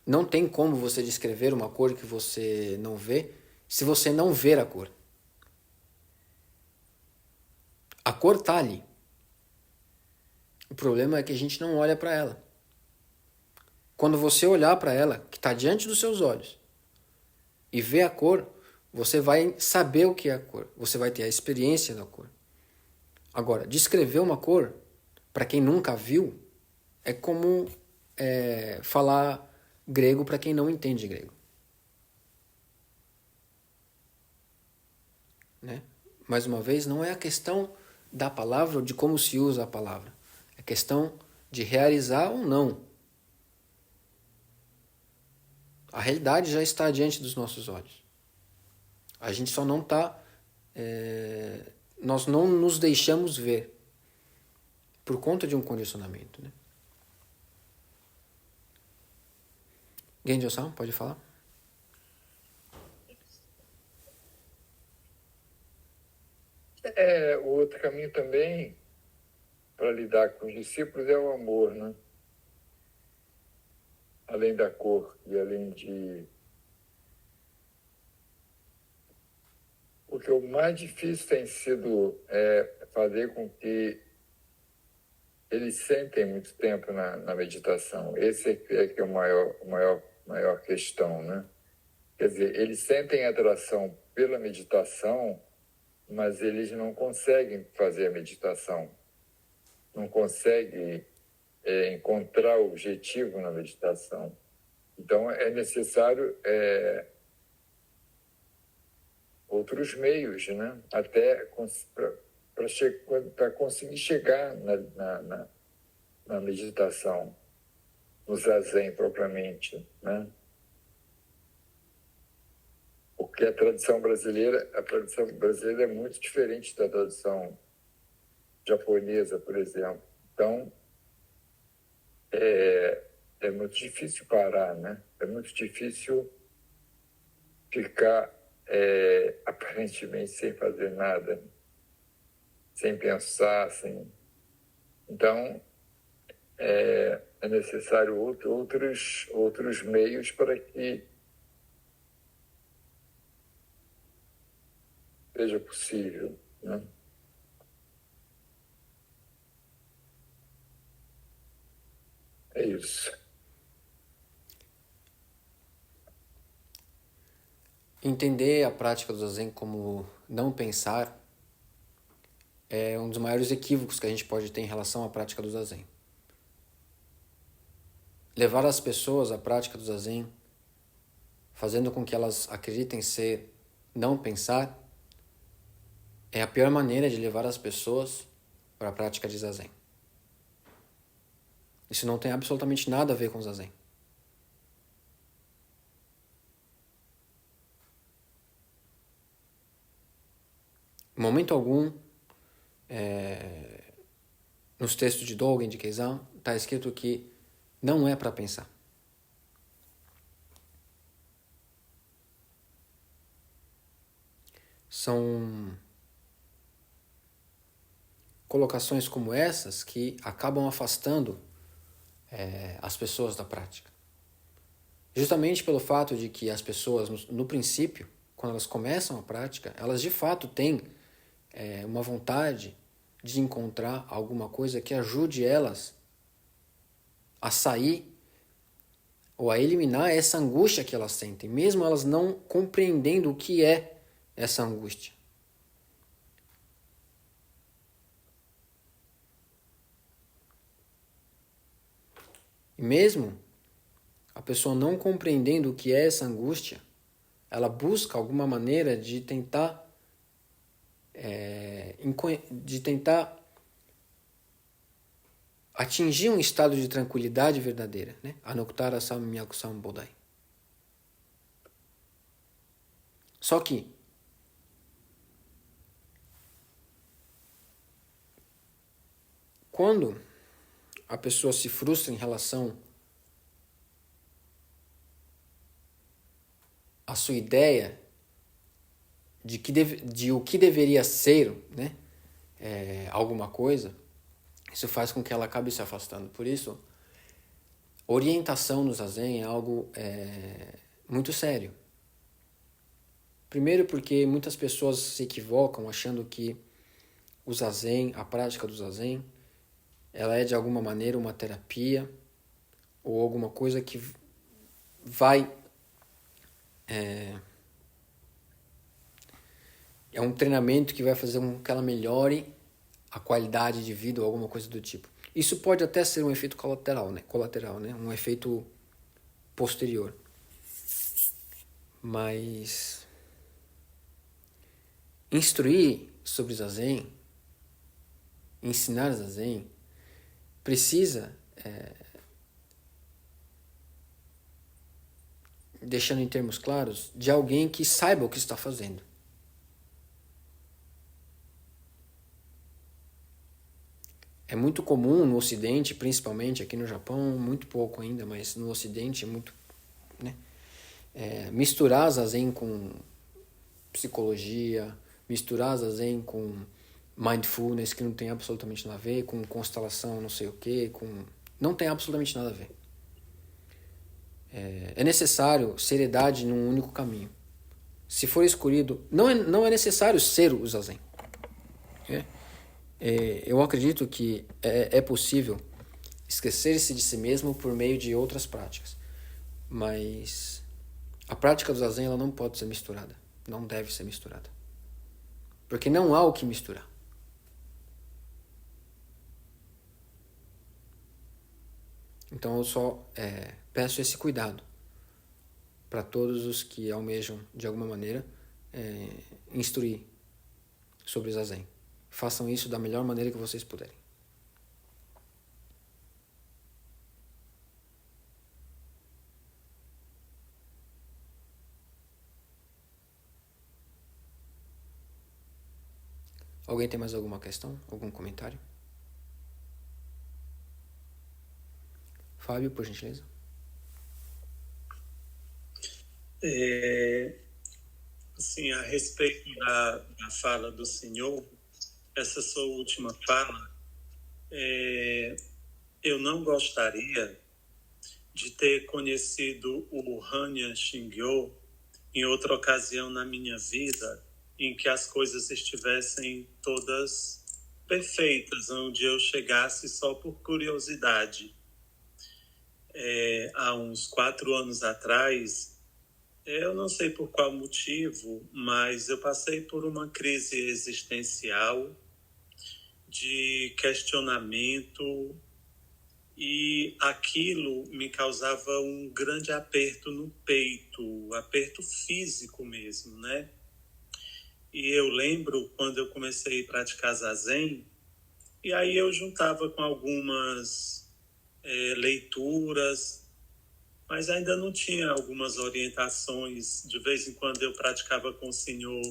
Não tem como você descrever uma cor que você não vê se você não ver a cor. A cor está ali. O problema é que a gente não olha para ela. Quando você olhar para ela, que está diante dos seus olhos, e ver a cor, você vai saber o que é a cor. Você vai ter a experiência da cor. Agora, descrever uma cor, para quem nunca viu, é como falar grego para quem não entende grego. Né? Mais uma vez, não é a questão da palavra ou de como se usa a palavra. É questão de realizar ou não. A realidade já está diante dos nossos olhos. A gente só não está... nós não nos deixamos ver por conta de um condicionamento. Né? Genjo-san, pode falar? O outro caminho também para lidar com os discípulos é o amor, né? Além da cor e além de... Porque o mais difícil tem sido fazer com que eles sentem muito tempo na meditação. Esse é que é a maior questão, né? Quer dizer, eles sentem atração pela meditação, mas eles não conseguem fazer a meditação. Não conseguem encontrar o objetivo na meditação. Então, é necessário outros meios, né? Até para conseguir chegar na meditação, no zazen propriamente, né? Porque a tradição brasileira é muito diferente da tradição japonesa, por exemplo. Então, é muito difícil parar, né? É muito difícil ficar aparentemente sem fazer nada, sem pensar, Então, é necessário outros meios para que seja possível, né? É isso. Entender a prática do Zazen como não pensar é um dos maiores equívocos que a gente pode ter em relação à prática do Zazen. Levar as pessoas à prática do Zazen, fazendo com que elas acreditem ser não pensar, é a pior maneira de levar as pessoas para a prática de Zazen. Isso não tem absolutamente nada a ver com Zazen. Em momento algum, nos textos de Dogen, de Keizan, está escrito que não é para pensar. São colocações como essas que acabam afastando as pessoas da prática. Justamente pelo fato de que as pessoas, no princípio, quando elas começam a prática, elas de fato têm uma vontade de encontrar alguma coisa que ajude elas a sair ou a eliminar essa angústia que elas sentem, mesmo elas não compreendendo o que é essa angústia. E mesmo a pessoa não compreendendo o que é essa angústia, ela busca alguma maneira de tentar atingir um estado de tranquilidade verdadeira, né? Anuttara Samyaksam Bodhai. Só que quando a pessoa se frustra em relação à sua ideia de o que deveria ser, né, alguma coisa, isso faz com que ela acabe se afastando. Por isso, orientação no Zazen é algo muito sério. Primeiro porque muitas pessoas se equivocam achando que o Zazen, a prática do Zazen, ela é de alguma maneira uma terapia ou alguma coisa que vai... É um treinamento que vai fazer com que ela melhore a qualidade de vida ou alguma coisa do tipo. Isso pode até ser um efeito colateral, né? Um efeito posterior. Mas instruir sobre Zazen, ensinar Zazen, precisa, deixando em termos claros, de alguém que saiba o que está fazendo. É muito comum no Ocidente, principalmente aqui no Japão, muito pouco ainda, mas no Ocidente é muito, né? Misturar Zazen com psicologia, misturar Zazen com mindfulness, que não tem absolutamente nada a ver, com constelação não sei o quê, não tem absolutamente nada a ver. É necessário seriedade num único caminho. Se for escolhido, não é necessário ser o Zazen. Eu acredito que é possível esquecer-se de si mesmo por meio de outras práticas. Mas a prática do Zazen ela não pode ser misturada. Não deve ser misturada. Porque não há o que misturar. Então eu só peço esse cuidado para todos os que almejam, de alguma maneira, instruir sobre Zazen. Façam isso da melhor maneira que vocês puderem. Alguém tem mais alguma questão? Algum comentário? Fábio, por gentileza. Assim, a respeito da fala do senhor, essa sua última fala, eu não gostaria de ter conhecido o Hanya Shingyo em outra ocasião na minha vida em que as coisas estivessem todas perfeitas, onde eu chegasse só por curiosidade. Há uns 4 anos atrás, eu não sei por qual motivo, mas eu passei por uma crise existencial de questionamento, e aquilo me causava um grande aperto no peito, aperto físico mesmo, né? E eu lembro quando eu comecei a praticar Zazen, e aí eu juntava com algumas leituras, mas ainda não tinha algumas orientações. De vez em quando eu praticava com o Senhor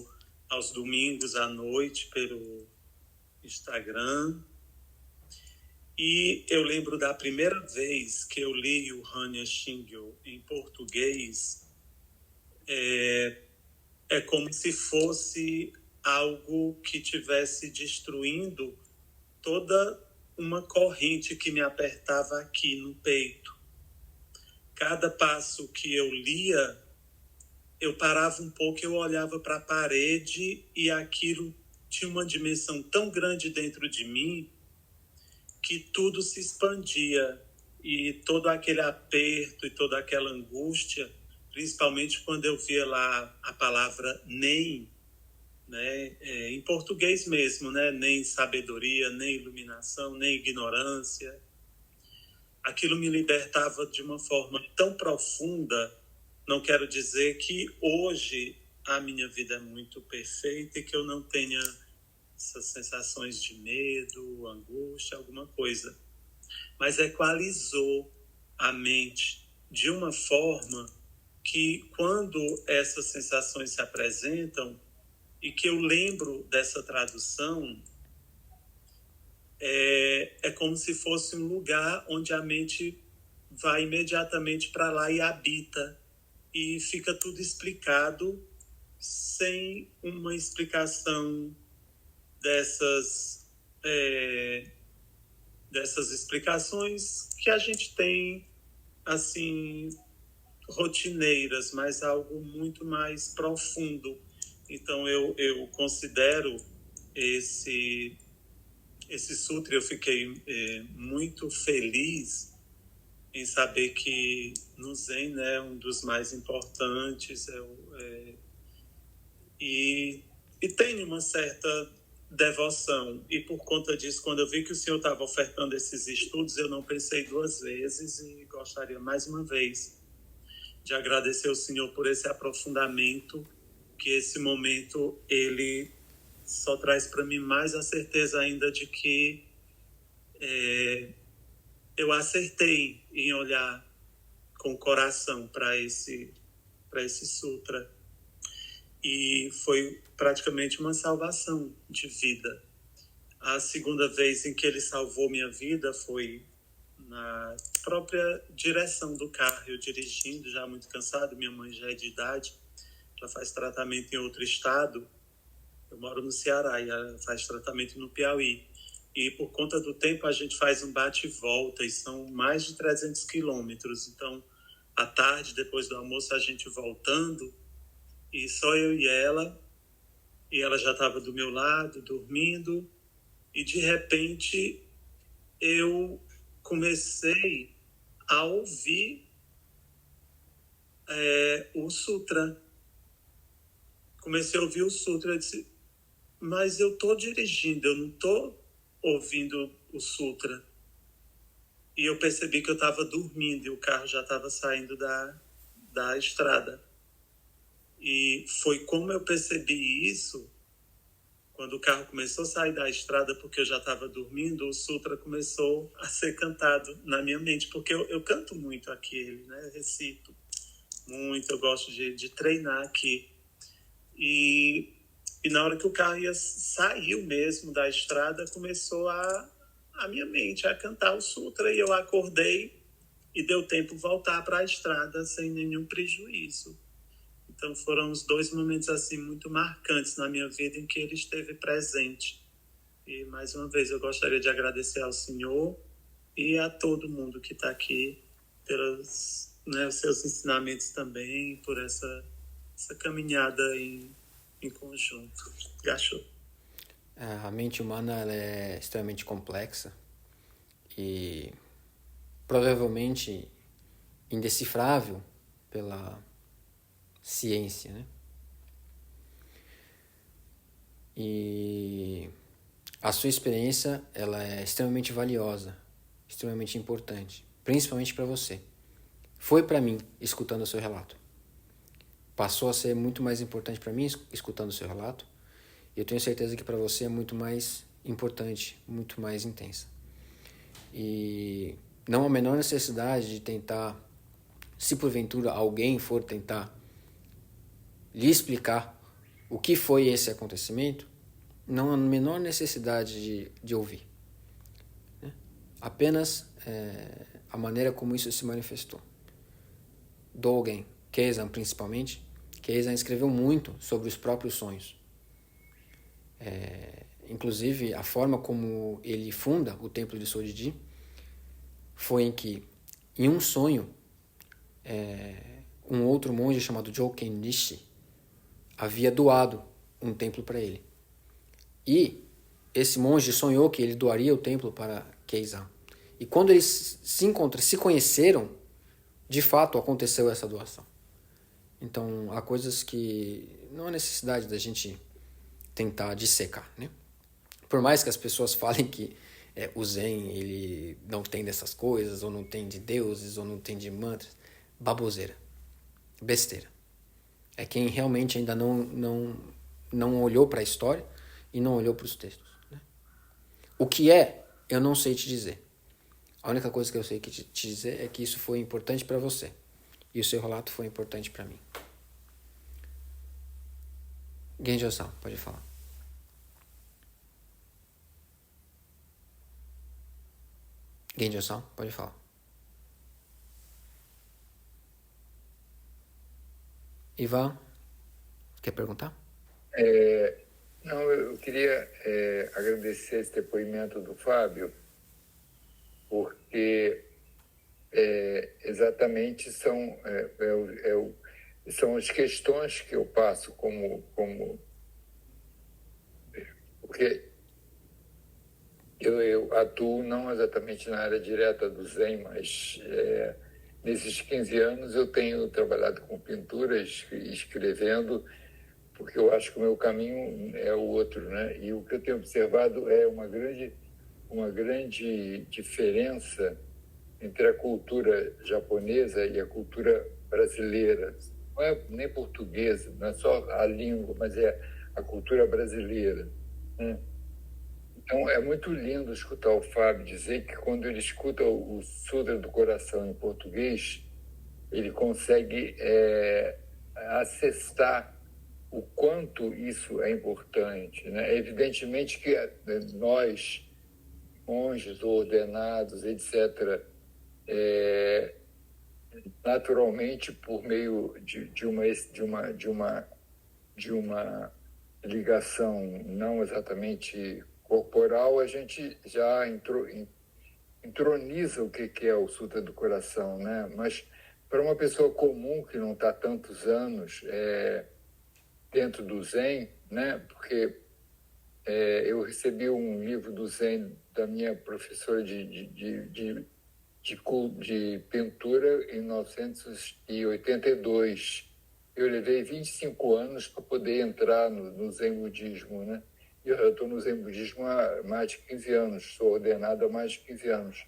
aos domingos à noite pelo Instagram. E eu lembro da primeira vez que eu li o Hanya Shingyo em português, é como se fosse algo que tivesse destruindo toda uma corrente que me apertava aqui no peito. Cada passo que eu lia, eu parava um pouco, eu olhava para a parede e aquilo tinha uma dimensão tão grande dentro de mim que tudo se expandia, e todo aquele aperto e toda aquela angústia, principalmente quando eu via lá a palavra nem, né, em português mesmo, né, nem sabedoria, nem iluminação, nem ignorância, aquilo me libertava de uma forma tão profunda. Não quero dizer que hoje a minha vida é muito perfeita e que eu não tenha essas sensações de medo, angústia, alguma coisa. Mas equalizou a mente de uma forma que, quando essas sensações se apresentam, e que eu lembro dessa tradução, é como se fosse um lugar onde a mente vai imediatamente para lá e habita, e fica tudo explicado sem uma explicação dessas explicações que a gente tem, assim, rotineiras, mas algo muito mais profundo. Então eu considero esse sutra, eu fiquei muito feliz em saber que no Zen, né, um dos mais importantes e tenho uma certa devoção, e por conta disso, quando eu vi que o senhor estava ofertando esses estudos, eu não pensei 2 vezes, e gostaria mais uma vez de agradecer ao senhor por esse aprofundamento, que esse momento ele só traz para mim mais a certeza ainda de que eu acertei em olhar com o coração para esse sutra. E foi praticamente uma salvação de vida. A segunda vez em que ele salvou minha vida foi na própria direção do carro, eu dirigindo, já muito cansado, minha mãe já é de idade, ela faz tratamento em outro estado, eu moro no Ceará e ela faz tratamento no Piauí. E por conta do tempo a gente faz um bate e volta, e são mais de 300 quilômetros. Então, à tarde, depois do almoço, a gente voltando, e só eu e ela já estava do meu lado, dormindo, e de repente eu comecei a ouvir o sutra. Comecei a ouvir o sutra, eu disse, mas eu estou dirigindo, eu não estou ouvindo o sutra. E eu percebi que eu estava dormindo e o carro já estava saindo da estrada. E foi como eu percebi isso, quando o carro começou a sair da estrada, porque eu já estava dormindo, o sutra começou a ser cantado na minha mente, porque eu canto muito aquele, né? Recito muito, eu gosto de treinar aqui. E na hora que o carro saiu mesmo da estrada, começou a minha mente a cantar o sutra, e eu acordei e deu tempo voltar para a estrada sem nenhum prejuízo. Então foram os 2 momentos assim muito marcantes na minha vida em que ele esteve presente. E mais uma vez eu gostaria de agradecer ao Senhor e a todo mundo que está aqui pelos, né, os seus ensinamentos também, por essa caminhada em em conjunto. Gachou. A mente humana ela é extremamente complexa e provavelmente indecifrável pela ciência, né? E a sua experiência ela é extremamente valiosa, extremamente importante, principalmente para você. Foi para mim escutando o seu relato. Passou a ser muito mais importante para mim escutando o seu relato. E eu tenho certeza que para você é muito mais importante, muito mais intensa. E não há a menor necessidade de tentar, se porventura alguém for tentar lhe explicar o que foi esse acontecimento, não há a menor necessidade de ouvir. Né? Apenas a maneira como isso se manifestou. Dogen, Keizan principalmente, Keizan escreveu muito sobre os próprios sonhos. Inclusive, a forma como ele funda o templo de Sojiji foi em que, em um sonho, um outro monge chamado Joken Nishi havia doado um templo para ele. E esse monge sonhou que ele doaria o templo para Keizan. E quando eles se conheceram, de fato aconteceu essa doação. Então, há coisas que não há necessidade da gente tentar dissecar, né? Por mais que as pessoas falem que o Zen ele não tem dessas coisas, ou não tem de deuses, ou não tem de mantras, baboseira, besteira. É quem realmente ainda não olhou para a história e não olhou para os textos. Né? O que eu não sei te dizer. A única coisa que eu sei te dizer é que isso foi importante para você. E o seu relato foi importante para mim. Genjo-san, pode falar. Genjo-san, pode falar. Ivan, quer perguntar? Não, eu queria agradecer esse depoimento do Fábio, porque exatamente são as questões que eu passo porque eu atuo não exatamente na área direta do Zen, mas nesses 15 anos eu tenho trabalhado com pinturas, escrevendo, porque eu acho que o meu caminho é o outro, né? E o que eu tenho observado é uma grande diferença entre a cultura japonesa e a cultura brasileira. Não é nem portuguesa, não é só a língua, mas é a cultura brasileira. Então, é muito lindo escutar o Fábio dizer que quando ele escuta o Sutra do Coração em português, ele consegue acessar o quanto isso é importante. Né? Evidentemente que nós, monges ordenados, etc., naturalmente, por meio de uma ligação não exatamente corporal, a gente já entroniza o que é o Sutra do Coração, né? Mas para uma pessoa comum que não está há tantos anos dentro do Zen, né? Porque eu recebi um livro do Zen da minha professora de pintura em 1982. Eu levei 25 anos para poder entrar no Zen Budismo, né? E eu estou no Zen Budismo há mais de 15 anos, sou ordenado há mais de 15 anos.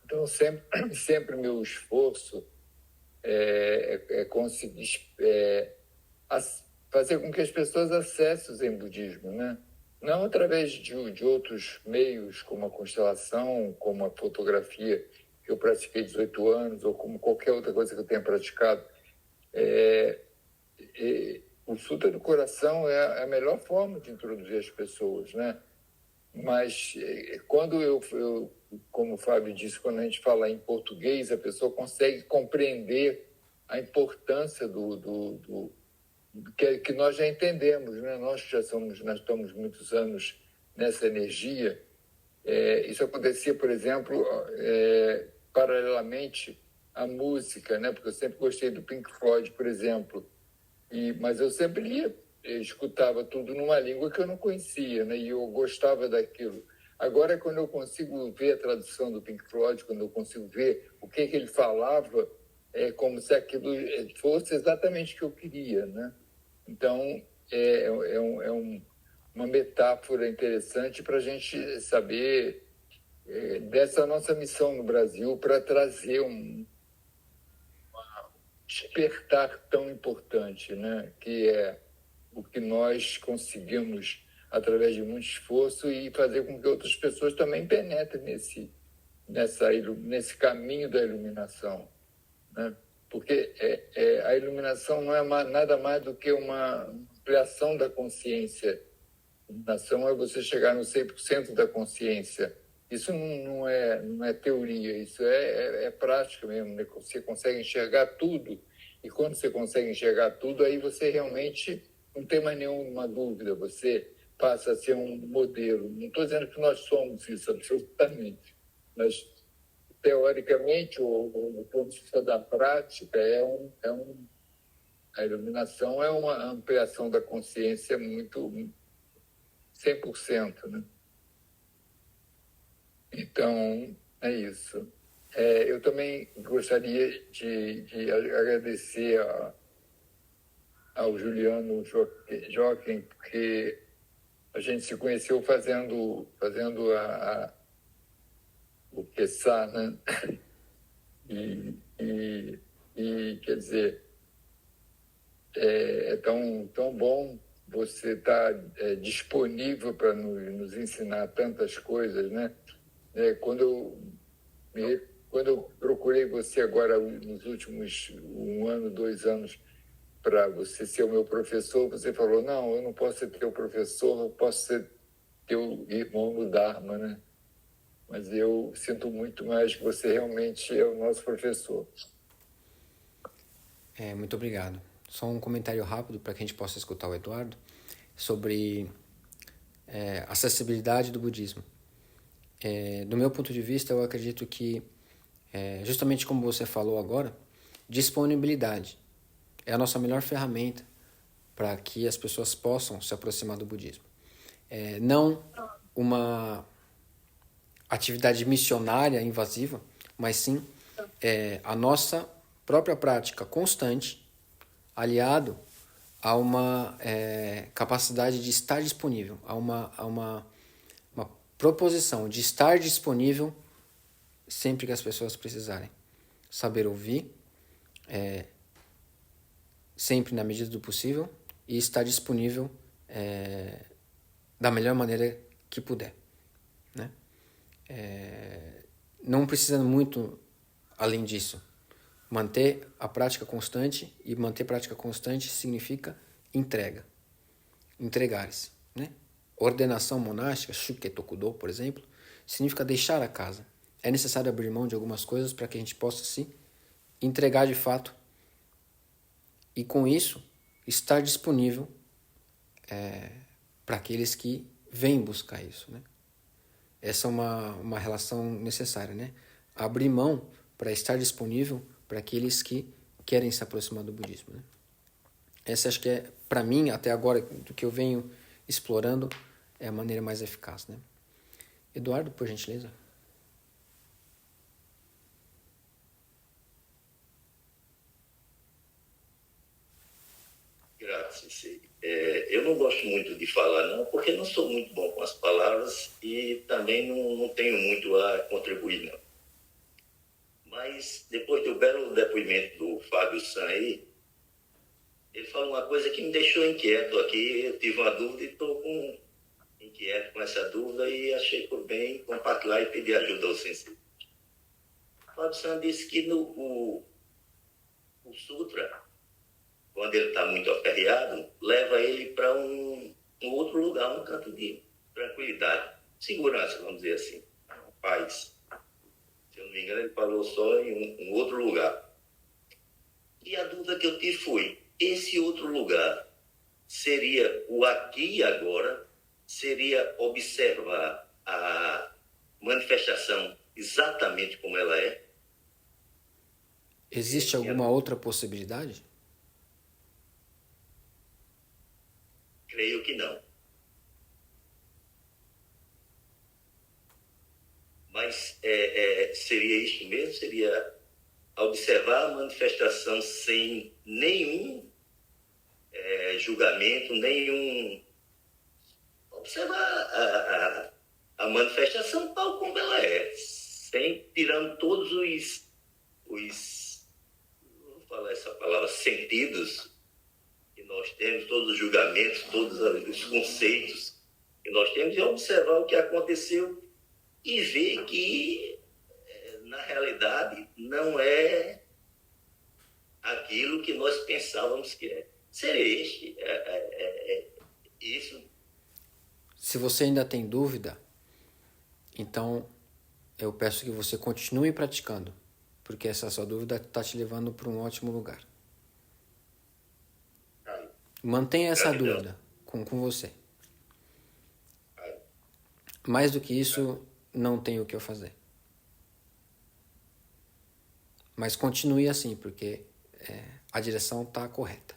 Então, sempre meu esforço é conseguir fazer com que as pessoas acessem o Zen Budismo, né? Não através de outros meios, como a constelação, como a fotografia, que eu pratiquei 18 anos, ou como qualquer outra coisa que eu tenha praticado. O Sutra do Coração é a melhor forma de introduzir as pessoas, né? Mas quando como o Fábio disse, quando a gente fala em português, a pessoa consegue compreender a importância que nós já entendemos, né? Nós estamos muitos anos nessa energia. Isso acontecia, por exemplo, paralelamente à música, né? Porque eu sempre gostei do Pink Floyd, por exemplo. Mas eu sempre lia eu escutava tudo numa língua que eu não conhecia, né? E eu gostava daquilo. Agora, quando eu consigo ver a tradução do Pink Floyd, quando eu consigo ver o que ele falava, é como se aquilo fosse exatamente o que eu queria, né? Então, uma metáfora interessante para a gente saber dessa nossa missão no Brasil para trazer um despertar tão importante, né? Que é o que nós conseguimos através de muito esforço e fazer com que outras pessoas também penetrem nesse caminho da iluminação, né? Porque a iluminação não é nada mais do que uma ampliação da consciência. A iluminação é você chegar no 100% da consciência. Isso não é teoria, isso é prática mesmo, né? Você consegue enxergar tudo, e quando você consegue enxergar tudo, aí você realmente não tem mais nenhuma dúvida, você passa a ser um modelo. Não estou dizendo que nós somos isso, absolutamente, mas teoricamente, ou do ponto de vista da prática, a iluminação é uma ampliação da consciência muito 100%, né? Então, é isso. Eu também gostaria de agradecer ao Juliano Joachim, porque a gente se conheceu fazendo o Quessá, né? E quer dizer, é tão bom você estar disponível para nos ensinar tantas coisas, né? Quando eu procurei você agora nos últimos 1 ano, 2 anos, para você ser o meu professor, você falou, não, eu não posso ser teu professor, eu posso ser teu irmão no Dharma, né? Mas eu sinto muito mais que você realmente é o nosso professor. Muito obrigado. Só um comentário rápido para que a gente possa escutar o Eduardo sobre acessibilidade do budismo. Do meu ponto de vista, eu acredito que, justamente como você falou agora, disponibilidade é a nossa melhor ferramenta para que as pessoas possam se aproximar do budismo. Não uma atividade missionária invasiva, mas sim a nossa própria prática constante, aliado a uma capacidade de estar disponível, a uma proposição de estar disponível sempre que as pessoas precisarem. Saber ouvir, sempre na medida do possível, e estar disponível da melhor maneira que puder, né? Não precisa muito além disso. Manter a prática constante, e manter prática constante significa entrega, entregar-se, né? Ordenação monástica, Shuketokudo, por exemplo, significa deixar a casa. É necessário abrir mão de algumas coisas para que a gente possa se entregar de fato e, com isso, estar disponível para aqueles que vêm buscar isso, né? Essa é uma relação necessária, né? Abrir mão para estar disponível para aqueles que querem se aproximar do budismo, né? Essa acho que é, para mim, até agora, do que eu venho explorando, é a maneira mais eficaz, né? Eduardo, por gentileza. Graças. Eu não gosto muito de falar, não, porque não sou muito bom com as palavras e também não tenho muito a contribuir, não. Mas, depois do belo depoimento do Fábio San aí, ele falou uma coisa que me deixou inquieto aqui. Eu tive uma dúvida e estou inquieto com essa dúvida e achei por bem compartilhar e pedir ajuda ao sensei. O Fábio San disse que o Sutra, quando ele está muito aperreado, leva ele para um outro lugar, um canto de tranquilidade, segurança, vamos dizer assim, paz. Se eu não me engano, ele falou só em um outro lugar. E a dúvida que eu tive foi, esse outro lugar seria o aqui e agora, seria observar a manifestação exatamente como ela é? Existe alguma outra possibilidade? Creio que não. Mas seria isso mesmo? Seria observar a manifestação sem nenhum julgamento, nenhum... Observar a manifestação tal como ela é, sem tirando todos os vou falar essa palavra, sentidos que nós temos, todos os julgamentos, todos os conceitos que nós temos, e observar o que aconteceu e ver que, na realidade, não é aquilo que nós pensávamos que é. Seria isso. Se você ainda tem dúvida, então eu peço que você continue praticando, porque essa sua dúvida está te levando para um ótimo lugar. Mantenha essa dúvida com você. Mais do que isso, não tem o que eu fazer. Mas continue assim, porque a direção está correta.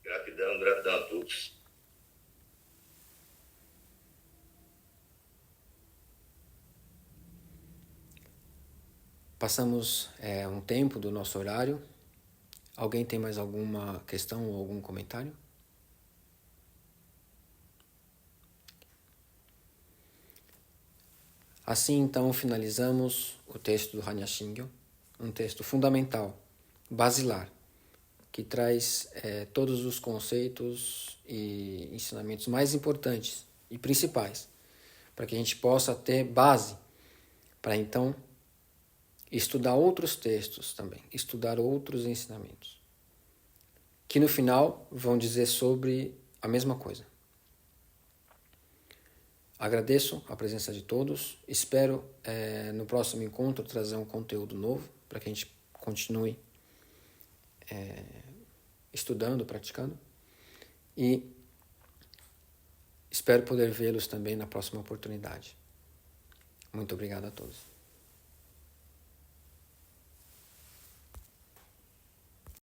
Gratidão a todos. Passamos um tempo do nosso horário. Alguém tem mais alguma questão ou algum comentário? Assim, então, finalizamos o texto do Hanya Shingyo, um texto fundamental, basilar, que traz todos os conceitos e ensinamentos mais importantes e principais, para que a gente possa ter base para, então, estudar outros textos também, estudar outros ensinamentos, que no final vão dizer sobre a mesma coisa. Agradeço a presença de todos, espero no próximo encontro trazer um conteúdo novo para que a gente continue estudando, praticando, e espero poder vê-los também na próxima oportunidade. Muito obrigado a todos.